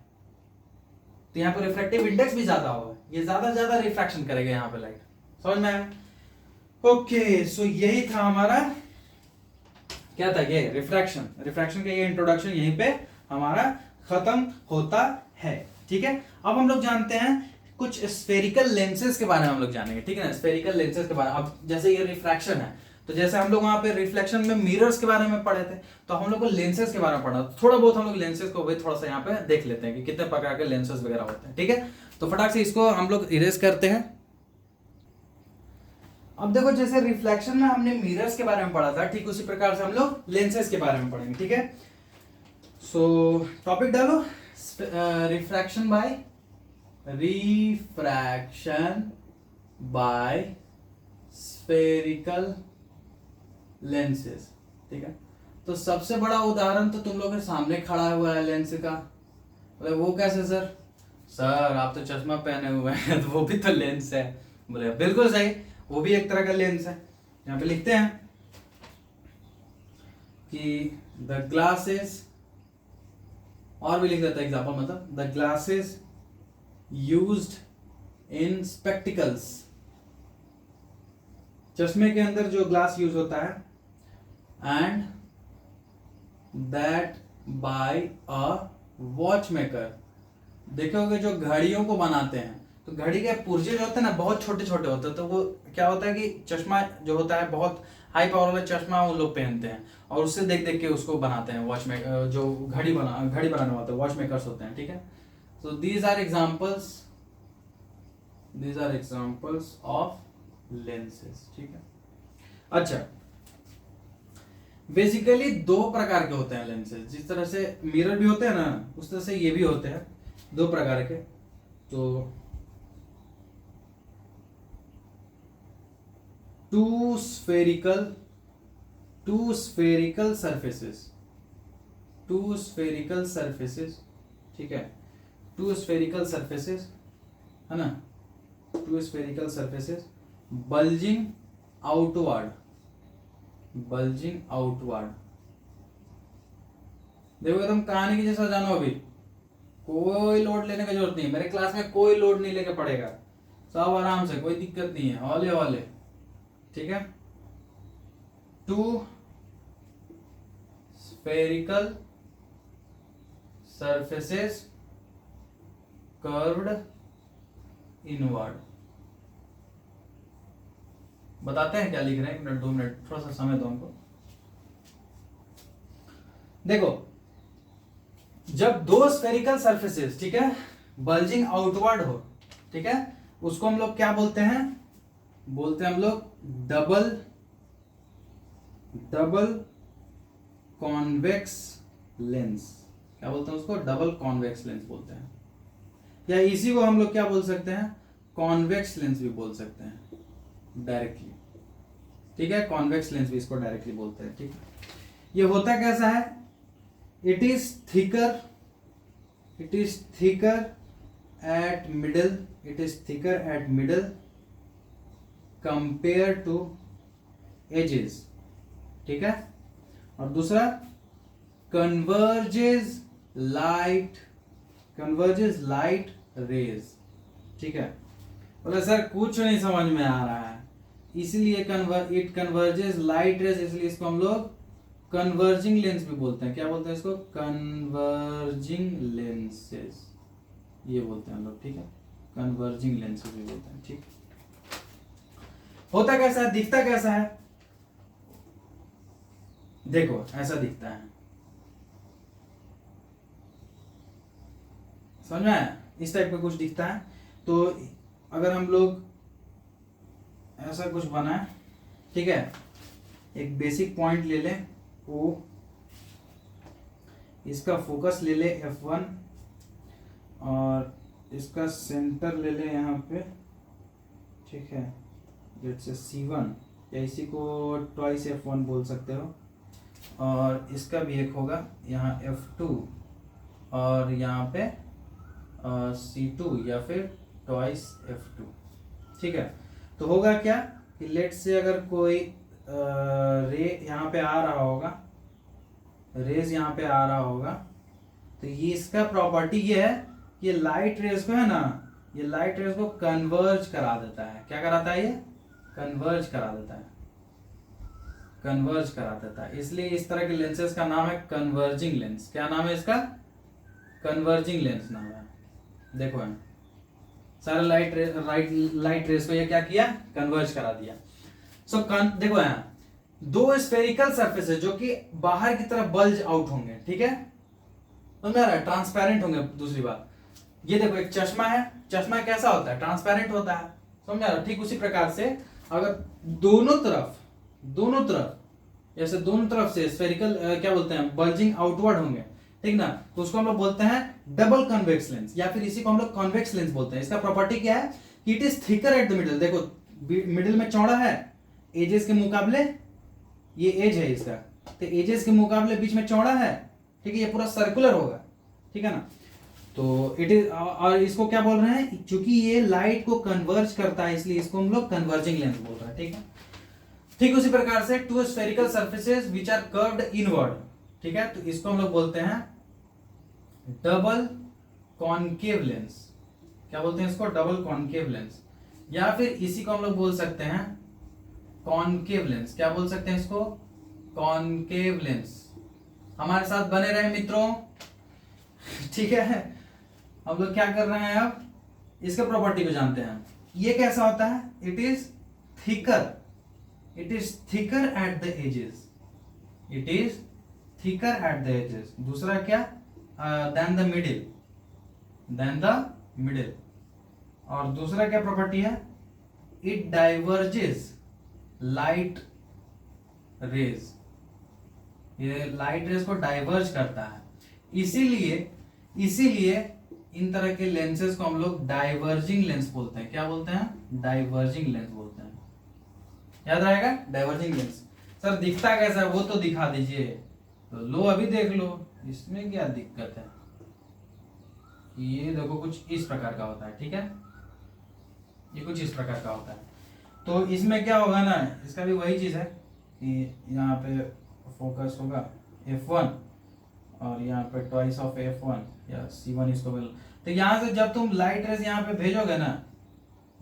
तो यहाँ पे रिफ्रैक्टिव इंडेक्स भी ज्यादा होगा, ये ज्यादा रिफ्रैक्शन करेगा यहाँ पे लाइट। समझ में आया? ओके, सो यही था हमारा, क्या था ये, रिफ्रैक्शन का ये इंट्रोडक्शन यहीं पे हमारा खत्म होता है। ठीक है, अब हम लोग जानते हैं कुछ स्फेरिकल लेंसेज के बारे में हम लोग जानेंगे। ठीक है ना, स्फेरिकल लेंसेज के बारे में। अब जैसे ये रिफ्रैक्शन है तो जैसे हम लोग वहां पे रिफ्लेक्शन में मिरर्स के बारे में पढ़े थे, तो हम लोग को लेंसेज के बारे में पढ़ा, थोड़ा बहुत हम लोग लेंसेज को भी थोड़ा सा यहाँ पे देख लेते हैं कि कितने प्रकार के लेंसेज वगैरह होते हैं। ठीक है, तो फटाक से इसको हम लोग इरेज करते हैं। अब देखो, जैसे रिफ्लेक्शन में हमने मिरर्स के बारे में पढ़ा था, ठीक उसी प्रकार से हम लोग लेंसेज के बारे में पढ़ेंगे। ठीक है, सो टॉपिक डालो, रिफ्रैक्शन बाय स्फेरिकल लेंसेज। ठीक है, तो सबसे बड़ा उदाहरण तो तुम लोग के सामने खड़ा हुआ है लेंस का। बोले वो कैसे सर? सर आप तो चश्मा पहने हुए हैं तो वो भी तो लेंस है। बोले बिल्कुल सही, वो भी एक तरह का लेंस है। यहाँ पे लिखते हैं कि द ग्लासेस, और भी लिख देता है एग्जाम्पल, मतलब the glasses used in spectacles, चश्मे के अंदर जो ग्लास यूज होता है, and that bye a watch maker. देखोगे जो घड़ियों को बनाते हैं तो घड़ी के पुर्जे जो होते हैं ना बहुत छोटे छोटे होते हैं, तो वो क्या होता है कि चश्मा जो होता है बहुत हाई पावर वाला चश्मा वो लोग पहनते हैं और उससे देख देख के उसको बनाते हैं वॉच मेकर, जो घड़ी बनाने वाले वॉच मेकर्स होते हैं। ठीक है, so these are examples of lenses. ठीक है, अच्छा, बेसिकली दो प्रकार के होते हैं लेंसेज। जिस तरह से मिरर भी होते हैं ना, उस तरह से ये भी होते हैं, दो प्रकार के। तो टू स्फेरिकल सरफेसेस, ठीक है, टू स्फेरिकल सरफेसेस है ना, two spherical surfaces bulging outward. देखो एकदम कहानी की जैसा जानो, अभी कोई लोड लेने की जरूरत नहीं, मेरे क्लास में कोई लोड नहीं लेके पढ़ेगा, सब आराम से, कोई दिक्कत नहीं है, हौले हौले। ठीक है, two spherical surfaces curved inward. बताते हैं क्या लिख रहे हैं, 1 मिनट 2 मिनट, थोड़ा सा समय दो हमको। देखो, जब दो स्फेरिकल सरफेसेस, ठीक है, बल्जिंग आउटवर्ड हो, ठीक है, उसको हम लोग क्या बोलते हैं? बोलते हैं हम लोग डबल कॉन्वेक्स लेंस। क्या बोलते हैं उसको? डबल कॉन्वेक्स लेंस बोलते हैं, या इसी को हम लोग क्या बोल सकते हैं? कॉन्वेक्स लेंस भी बोल सकते हैं डायरेक्टली। ठीक है, कॉन्वेक्स लेंस भी इसको डायरेक्टली बोलते हैं। ठीक है, ये होता कैसा है? It is thicker at middle compare to edges. ठीक है, और दूसरा कन्वर्जेस लाइट रेज। ठीक है, बोले सर कुछ नहीं समझ में आ रहा है, इसलिए इट कन्वर्जेस लाइट रेज, इसलिए इसको हम लोग कन्वर्जिंग लेंस भी बोलते हैं। क्या बोलते हैं इसको? कन्वर्जिंग लेंसेज, ये बोलते हैं हम लोग। ठीक है, कन्वर्जिंग लेंसेज भी बोलते हैं। ठीक, होता कैसा है, दिखता कैसा है? देखो ऐसा दिखता है, समझ में आया? इस टाइप का कुछ दिखता है। तो अगर हम लोग ऐसा कुछ बनाए, ठीक है, एक बेसिक पॉइंट ले लें O, इसका फोकस ले ले F1 और इसका सेंटर ले ले यहाँ पे, ठीक है, जैसे C1, या इसी को ट्वाइस F1 बोल सकते हो, और इसका भी एक होगा यहाँ F2 और यहाँ पे C2 या फिर ट्वाइस F2। ठीक है, तो होगा क्या कि लेट से अगर कोई रे यहाँ पे आ रहा होगा, रेज यहाँ पे आ रहा होगा, तो ये इसका प्रॉपर्टी ये है कि ये लाइट रेज को है ना, ये लाइट रेज को कन्वर्ज करा देता है। क्या कराता है ये? कन्वर्ज करा देता है, कन्वर्ज करा देता है। इसलिए इस तरह के लेंसेज का नाम है कन्वर्जिंग लेंस। क्या नाम है इसका? कन्वर्जिंग लेंस नाम है। देखो है सारा लाइट रेस को ये क्या किया? कन्वर्ज करा दिया। देखो यहाँ दो स्फेरिकल सरफेसेस जो कि बाहर की तरफ बल्ज आउट होंगे, ठीक है, तो मेरा ट्रांसपेरेंट होंगे। दूसरी बात ये देखो, एक चश्मा है, चश्मा कैसा होता है? ट्रांसपेरेंट होता है, समझा रहा? ठीक उसी प्रकार से अगर दोनों तरफ जैसे दोनों तरफ से स्फेरिकल क्या बोलते हैं, बल्जिंग आउटवर्ड होंगे, ठीक ना, तो उसको हम लोग बोलते हैं डबल कन्वेक्स लेंस, या फिर इसी को हम लोग कॉन्वेक्स लेंस बोलते हैं। इसका प्रॉपर्टी क्या है कि it is thicker at the middle. देखो मिडिल में चौड़ा है, एजेस के मुकाबले, ये एज है इसका, तो एजेस के मुकाबले बीच में चौड़ा है, ठीक है, ये पूरा सर्कुलर होगा, ठीक है ना। तो इट इज, और इसको क्या बोल रहे हैं, क्योंकि ये लाइट को कन्वर्ज करता है इसलिए इसको हम लोग कन्वर्जिंग लेंस बोल रहे हैं, ठीक है। ठीक उसी प्रकार से two spherical surfaces which are curved inward, ठीक है, तो इसको हम लोग बोलते हैं डबल कॉनकेव लेंस। क्या बोलते हैं इसको? डबल कॉनकेव लेंस, या फिर इसी को हम लोग बोल सकते हैं कॉनकेव लेंस। क्या बोल सकते हैं इसको? Concave lens. हमारे साथ बने रहे मित्रों, ठीक है। हम लोग क्या कर रहे हैं अब, इसके प्रॉपर्टी को जानते हैं। ये कैसा होता है? It is thicker at the edges, it is thicker at the edges. दूसरा क्या? Than the middle. और दूसरा क्या प्रॉपर्टी है? इट डाइवर्जेस लाइट रेज, ये लाइट रेज को डाइवर्ज करता है। इसीलिए इन तरह के लेंसेज को हम लोग डाइवर्जिंग लेंस बोलते हैं। क्या बोलते हैं? डाइवर्जिंग लेंस बोलते हैं। याद रहेगा? Diverging lens. सर दिखता कैसा है वो तो दिखा दीजिए। तो लो अभी देख लो, इसमें क्या दिक्कत है। ये देखो कुछ इस प्रकार का होता है, ठीक है, ये कुछ इस प्रकार का होता है। तो इसमें क्या होगा ना, इसका भी वही चीज है कि यहाँ पे फोकस होगा F1 और यहाँ पे ट्वाइस ऑफ F1 या C1 इसको बोल। तो यहाँ से जब तुम लाइट रेज यहाँ पे भेजोगे ना,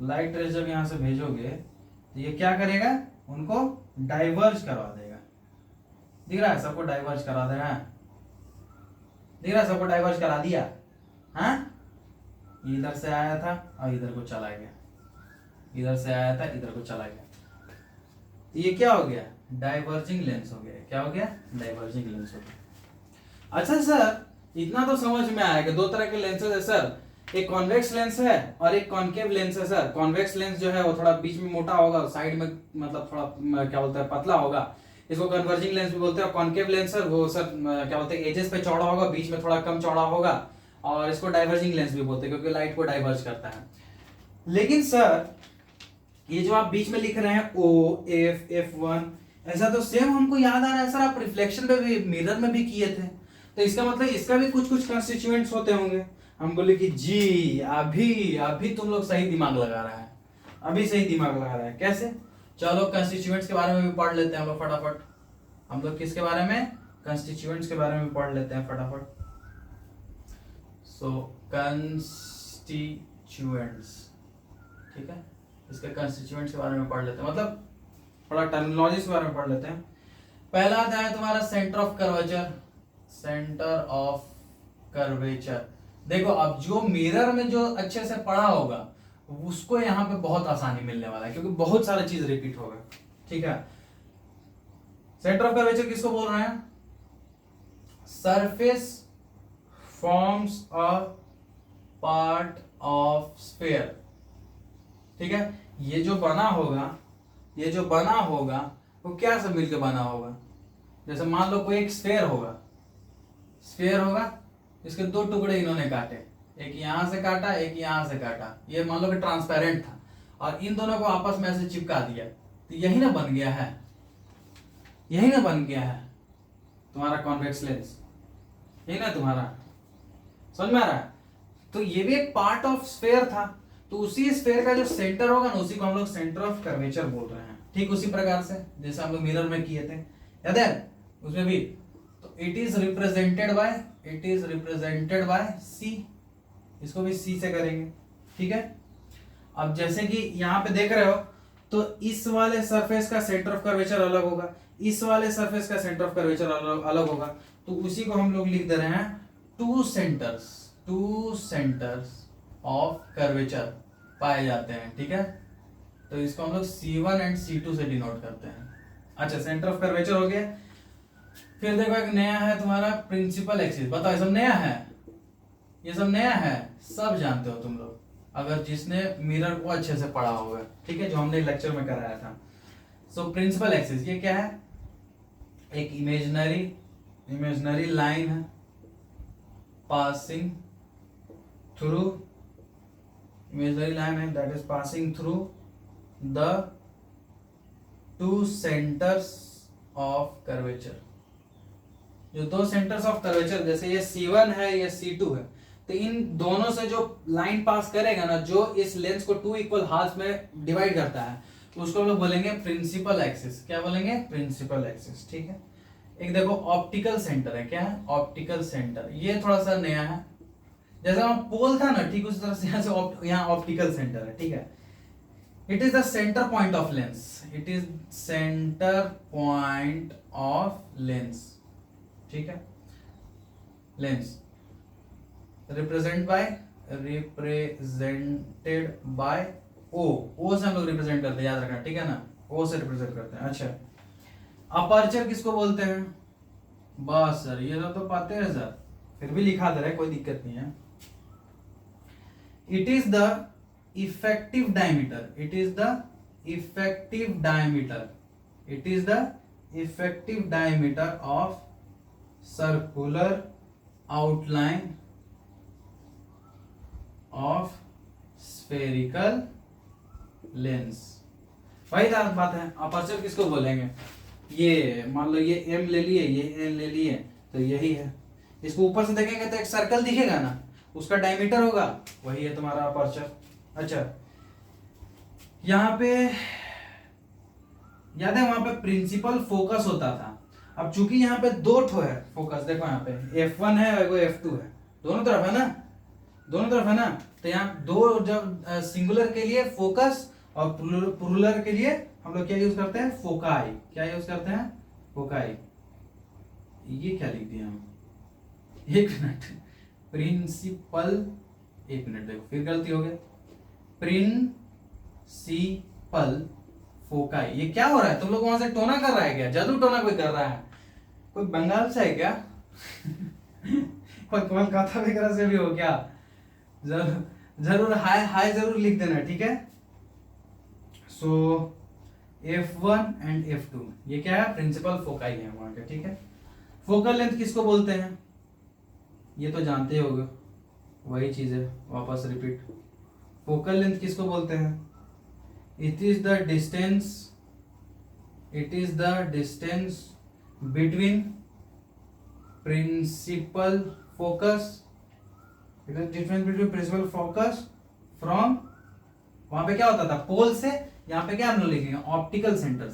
लाइट रेज जब यहाँ से भेजोगे तो ये क्या करेगा? उनको डाइवर्ज करवा देगा। दिख रहा है सबको? डाइवर्ज करा दे रहा है, दिख रहा है सबको? डाइवर्ज करा दिया। हाँ, इधर से आया था और इधर को चला गया, इधर से आया था इधर को चला गया। तो ये क्या हो गया? डाइवर्जिंग लेंस हो गया। क्या हो गया? डाइवर्जिंग लेंस हो गया। अच्छा सर, इतना तो समझ में आया कि दो तरह के लेंसेज है सर, एक कॉन्वेक्स लेंस है और एक कॉनकेव लेंस है सर। कॉन्वेक्स लेंस जो है वो थोड़ा बीच में मोटा होगा, साइड में मतलब थोड़ा क्या बोलते हैं पतला होगा, इसको कन्वर्जिंग लेंस भी बोलते हैं। कॉनकेव लेंस सर वो सर क्या बोलते हैं एजेस पे चौड़ा होगा, बीच में थोड़ा कम चौड़ा होगा, और इसको डाइवर्जिंग लेंस भी बोलते हैं क्योंकि लाइट को डाइवर्ज करता है। लेकिन सर ये जो आप बीच में लिख रहे हैं F1, ऐसा तो सेम हमको याद आ रहा है सर, आप रिफ्लेक्शन पे भी, मिरर में भी किए थे। तो इसका मतलब इसका भी कुछ कुछ कंस्टिट्यूएंट्स होते होंगे। हम बोले कि जी अभी तुम लोग सही दिमाग लगा रहा है, अभी सही दिमाग लगा रहा है। कैसे? चलो कंस्टिट्यूएंट्स के बारे में भी पढ़ लेते हैं हम लोग फटाफट। हम लोग किसके बारे में? कंस्टिट्यूएंट्स के बारे में पढ़ लेते हैं फटाफट। सो कंस्टिट्यूएंट्स, ठीक है, इसके कंस्टिट्यूएंट्स के बारे में पढ़ लेते हैं, मतलब थोड़ा टर्मिनोलॉजी के बारे में पढ़ लेते हैं। पहला आता है तुम्हारा centre of curvature. Centre of curvature, देखो अब जो मिरर में जो अच्छे से पढ़ा होगा उसको यहाँ पे बहुत आसानी मिलने वाला है क्योंकि बहुत सारा चीज रिपीट होगा, ठीक है। सेंटर ऑफ कर्वेचर किसको बोल रहे हैं? Surface forms a part of sphere, ठीक है। ये जो बना होगा वो क्या सब मिलकर बना होगा? जैसे मान लो कोई एक स्फीयर होगा, इसके दो टुकड़े इन्होंने काटे, एक यहां से काटा एक यहां से काटा, ये मान लो कि ट्रांसपेरेंट था और इन दोनों को आपस में ऐसे चिपका दिया, तो यही ना बन गया है तुम्हारा कॉन्वेक्स लेंस, यही ना तुम्हारा, समझ में आ रहा है? तो ये भी एक पार्ट ऑफ स्फीयर था, तो उसी स्फीयर का जो सेंटर होगा ना उसी को हम लोग सेंटर ऑफ कर्वेचर बोल रहे हैं। ठीक उसी प्रकार से जैसे हम लोग मिरर में किए थे, याद है उसमें भी, तो इट इज रिप्रेजेंटेड बाय सी, इसको भी सी से करेंगे, ठीक है। अब जैसे कि यहाँ पे देख रहे हो, तो इस वाले सरफेस का सेंटर ऑफ कर्वेचर अलग होगा, इस वाले सरफेस का सेंटर ऑफ कर्वेचर अलग होगा, तो उसी को हम लोग लिख दे रहे हैं टू सेंटर्स ऑफ कर्वेचर पाए जाते हैं, ठीक है। तो इसको हम लोग C1 एंड C2 से डिनोट करते हैं। अच्छा, सेंटर ऑफ कर्वेचर हो गया। फिर देखो एक नया है तुम्हारा प्रिंसिपल एक्सिस। बताओ, ये सब नया है, ये सब नया है, सब जानते हो तुम लोग अगर जिसने मिरर को अच्छे से पढ़ा होगा, ठीक है, जो हमने लेक्चर में कराया था। सो प्रिंसिपल एक्सिस ये क्या है? एक इमेजिनरी लाइन है पासिंग थ्रू, इमेजिनरी लाइन है that is passing through the two centres of curvature. जो दो सेंटर्स ऑफ कर्वेचर, जैसे ये C1 है, ये C2 है, तो इन दोनों से जो लाइन पास करेगा ना, जो इस लेंस को टू इक्वल हाफ में डिवाइड करता है, तो उसको हम लोग बोलेंगे प्रिंसिपल एक्सिस। क्या बोलेंगे? प्रिंसिपल एक्सिस, ठीक है। एक देखो ऑप्टिकल सेंटर है, क्या है? ऑप्टिकल सेंटर, ये थोड़ा सा नया है। जैसा वहां पोल था ना, ठीक उस तरह से यहाँ ऑप्टिकल सेंटर है, ठीक है। It is the centre point of lens, it is centre point of lens, ठीक है। लेंस रिप्रेजेंटेड बाय ओ से हम लोग रिप्रेजेंट करते हैं, याद रखना, ठीक है ना, ओ से रिप्रेजेंट करते हैं। अच्छा, अपर्चर किसको बोलते हैं? बस सर, ये तो पाते हैं सर, फिर भी लिखा दे रहे, कोई दिक्कत नहीं है। It is the effective diameter, it is the effective diameter of circular outline of spherical lens. वही बात है, अपर्चर किसको बोलेंगे? ये मान लो ये M ले लिए, ये N ले लिए, तो यही है। इसको ऊपर से देखेंगे तो एक सर्कल दिखेगा ना, उसका डायमीटर होगा, वही है तुम्हारा अपर्चर। अच्छा, यहाँ पे याद है वहां पे प्रिंसिपल फोकस होता था। अब चूंकि यहाँ पे दो ठो है फोकस, देखो यहाँ पे F1 है और F2 है, दोनों तरफ है ना, तो यहाँ दो, जब सिंगुलर के लिए फोकस और प्लूरल के लिए हम लोग क्या यूज करते हैं? फोकाई। क्या यूज करते हैं? फोकाई। ये क्या लिख दिया हम? एक मिनट, प्रिंसिपल, एक मिनट देखो, फिर गलती हो गई। प्रिंसिपल फोकाई, ये क्या हो रहा है? तुम लोग वहां से टोना कर रहा है क्या? जादू टोना कोई कर रहा है? कोई बंगाल से है क्या? कोई कोलकाता वगैरह से भी हो क्या? जरूर हाय जरूर लिख देना, ठीक है। सो F1 एंड F2 ये क्या है? प्रिंसिपल फोकाई है वहां के, ठीक है। फोकल लेंथ किसको बोलते हैं? ये तो जानते होगे, वही चीज है, वापस रिपीट। फोकल लेंथ किसको बोलते हैं? It is the distance between principal focus, it is difference between principal focus from, वहां पे क्या होता था? पोल से, यहाँ पे क्या हम लोग लिखेंगे? ऑप्टिकल सेंटर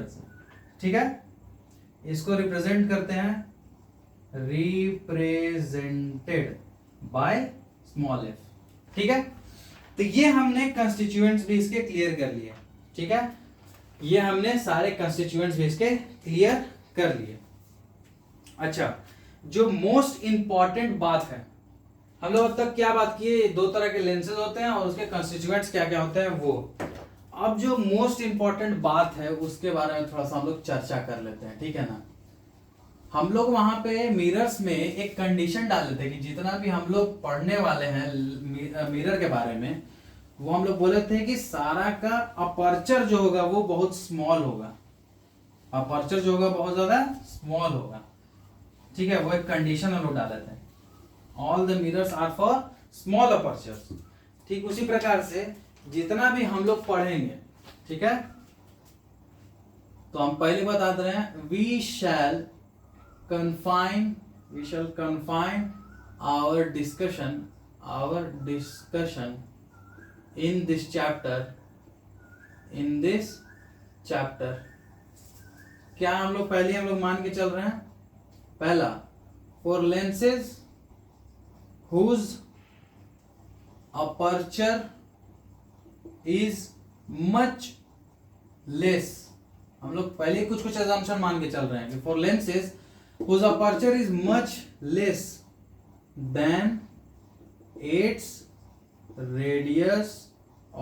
से, ठीक है। इसको रिप्रेजेंट करते हैं, रिप्रेजेंटेड बाय स्मॉल f, ठीक है। तो ये हमने कंस्टिट्यूएंट्स भी इसके क्लियर कर लिए, ठीक है। ये हमने सारे कंस्टिट्यूएंट्स भी इसके क्लियर कर लिए। अच्छा, जो मोस्ट इंपॉर्टेंट बात है, हम लोग अब तक क्या बात किए? दो तरह के लेंसेज होते हैं और उसके कंस्टिट्यूएंट्स क्या क्या होते हैं वो। अब जो मोस्ट इंपॉर्टेंट बात है उसके बारे में थोड़ा सा हम लोग चर्चा कर लेते हैं, ठीक है ना। हम लोग वहां पे मिरर्स में एक कंडीशन डाल लेते हैं कि जितना भी हम लोग पढ़ने वाले हैं मिरर के बारे में, वो हम लोग बोले थे कि सारा का अपर्चर जो होगा वो बहुत स्मॉल होगा, अपर्चर जो होगा बहुत ज्यादा स्मॉल होगा, ठीक है। वो एक कंडीशन हम लोग डाल देते हैं, all the mirrors are for small apertures. ठीक उसी प्रकार से जितना भी हम लोग पढ़ेंगे, ठीक है, तो हम पहली बात बता रहे हैं, we shall confine our discussion in this chapter क्या हम लोग मान के चल रहे हैं, पहला for lenses whose aperture is much less, हम लोग पहले कुछ assumption मान के चल रहे हैं कि for lenses whose aperture is much less than its radius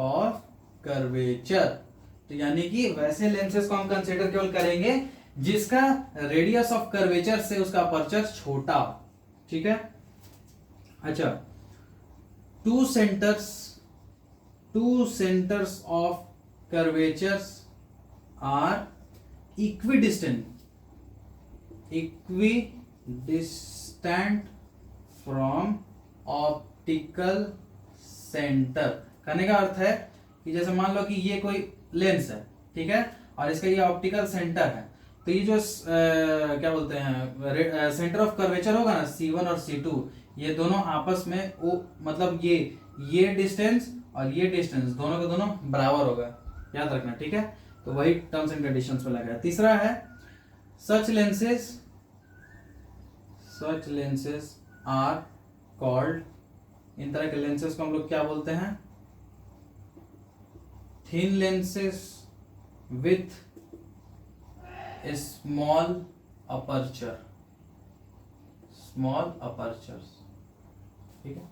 of curvature, तो यानी कि वैसे लेंसेज को हम कंसीडर केवल करेंगे जिसका रेडियस ऑफ कर्वेचर से उसका अपर्चर छोटा, ठीक है। अच्छा, two centres of curvatures are equidistant from optical centre. कहने का अर्थ है कि जैसे मान लो कि ये कोई लेंस है, ठीक है, और इसका ये ऑप्टिकल सेंटर है, तो ये जो क्या बोलते हैं सेंटर ऑफ कर्वेचर होगा ना C1 और C2, ये दोनों आपस में वो मतलब ये डिस्टेंस और ये डिस्टेंस दोनों के दोनों बराबर होगा, याद रखना, ठीक है। तो वही टर्म्स एंड कंडीशंस में लगा है। तीसरा है सच लेंसेज आर कॉल्ड, इन तरह के लेंसेज को हम लोग क्या बोलते हैं, thin lenses with small apertures, ठीक है।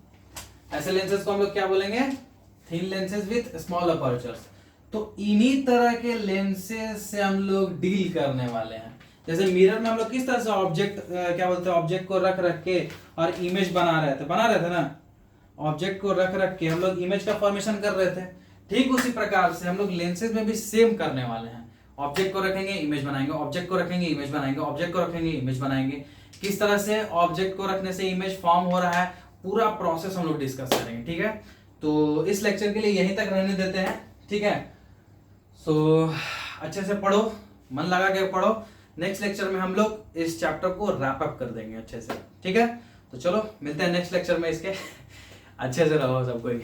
ऐसे लेंसेज को हम लोग क्या बोलेंगे, thin lenses with small apertures. तो इन्हीं तरह के लेंसेज से हम लोग डील करने वाले हैं। जैसे मिरर में हम लोग किस तरह से ऑब्जेक्ट को रख के और इमेज बना रहे थे ना, ऑब्जेक्ट को रख के हम लोग इमेज का फॉर्मेशन कर रहे थे, ठीक उसी प्रकार से हम लोग लेंसेज में भी सेम करने वाले हैं। ऑब्जेक्ट को रखेंगे, इमेज बनाएंगे, ऑब्जेक्ट को रखेंगे, इमेज बनाएंगे, ऑब्जेक्ट को रखेंगे, इमेज बनाएंगे। किस तरह से ऑब्जेक्ट को रखने से इमेज फॉर्म हो रहा है, पूरा प्रोसेस हम लोग डिस्कस करेंगे, ठीक है। तो इस लेक्चर के लिए यहीं तक रहने देते हैं, ठीक है। सो अच्छे से पढ़ो, मन लगा के पढ़ो। नेक्स्ट लेक्चर में हम लोग इस चैप्टर को रैप अप कर देंगे अच्छे से, ठीक है। तो चलो मिलते हैं नेक्स्ट लेक्चर में इसके। अच्छे से रहो सब कोई।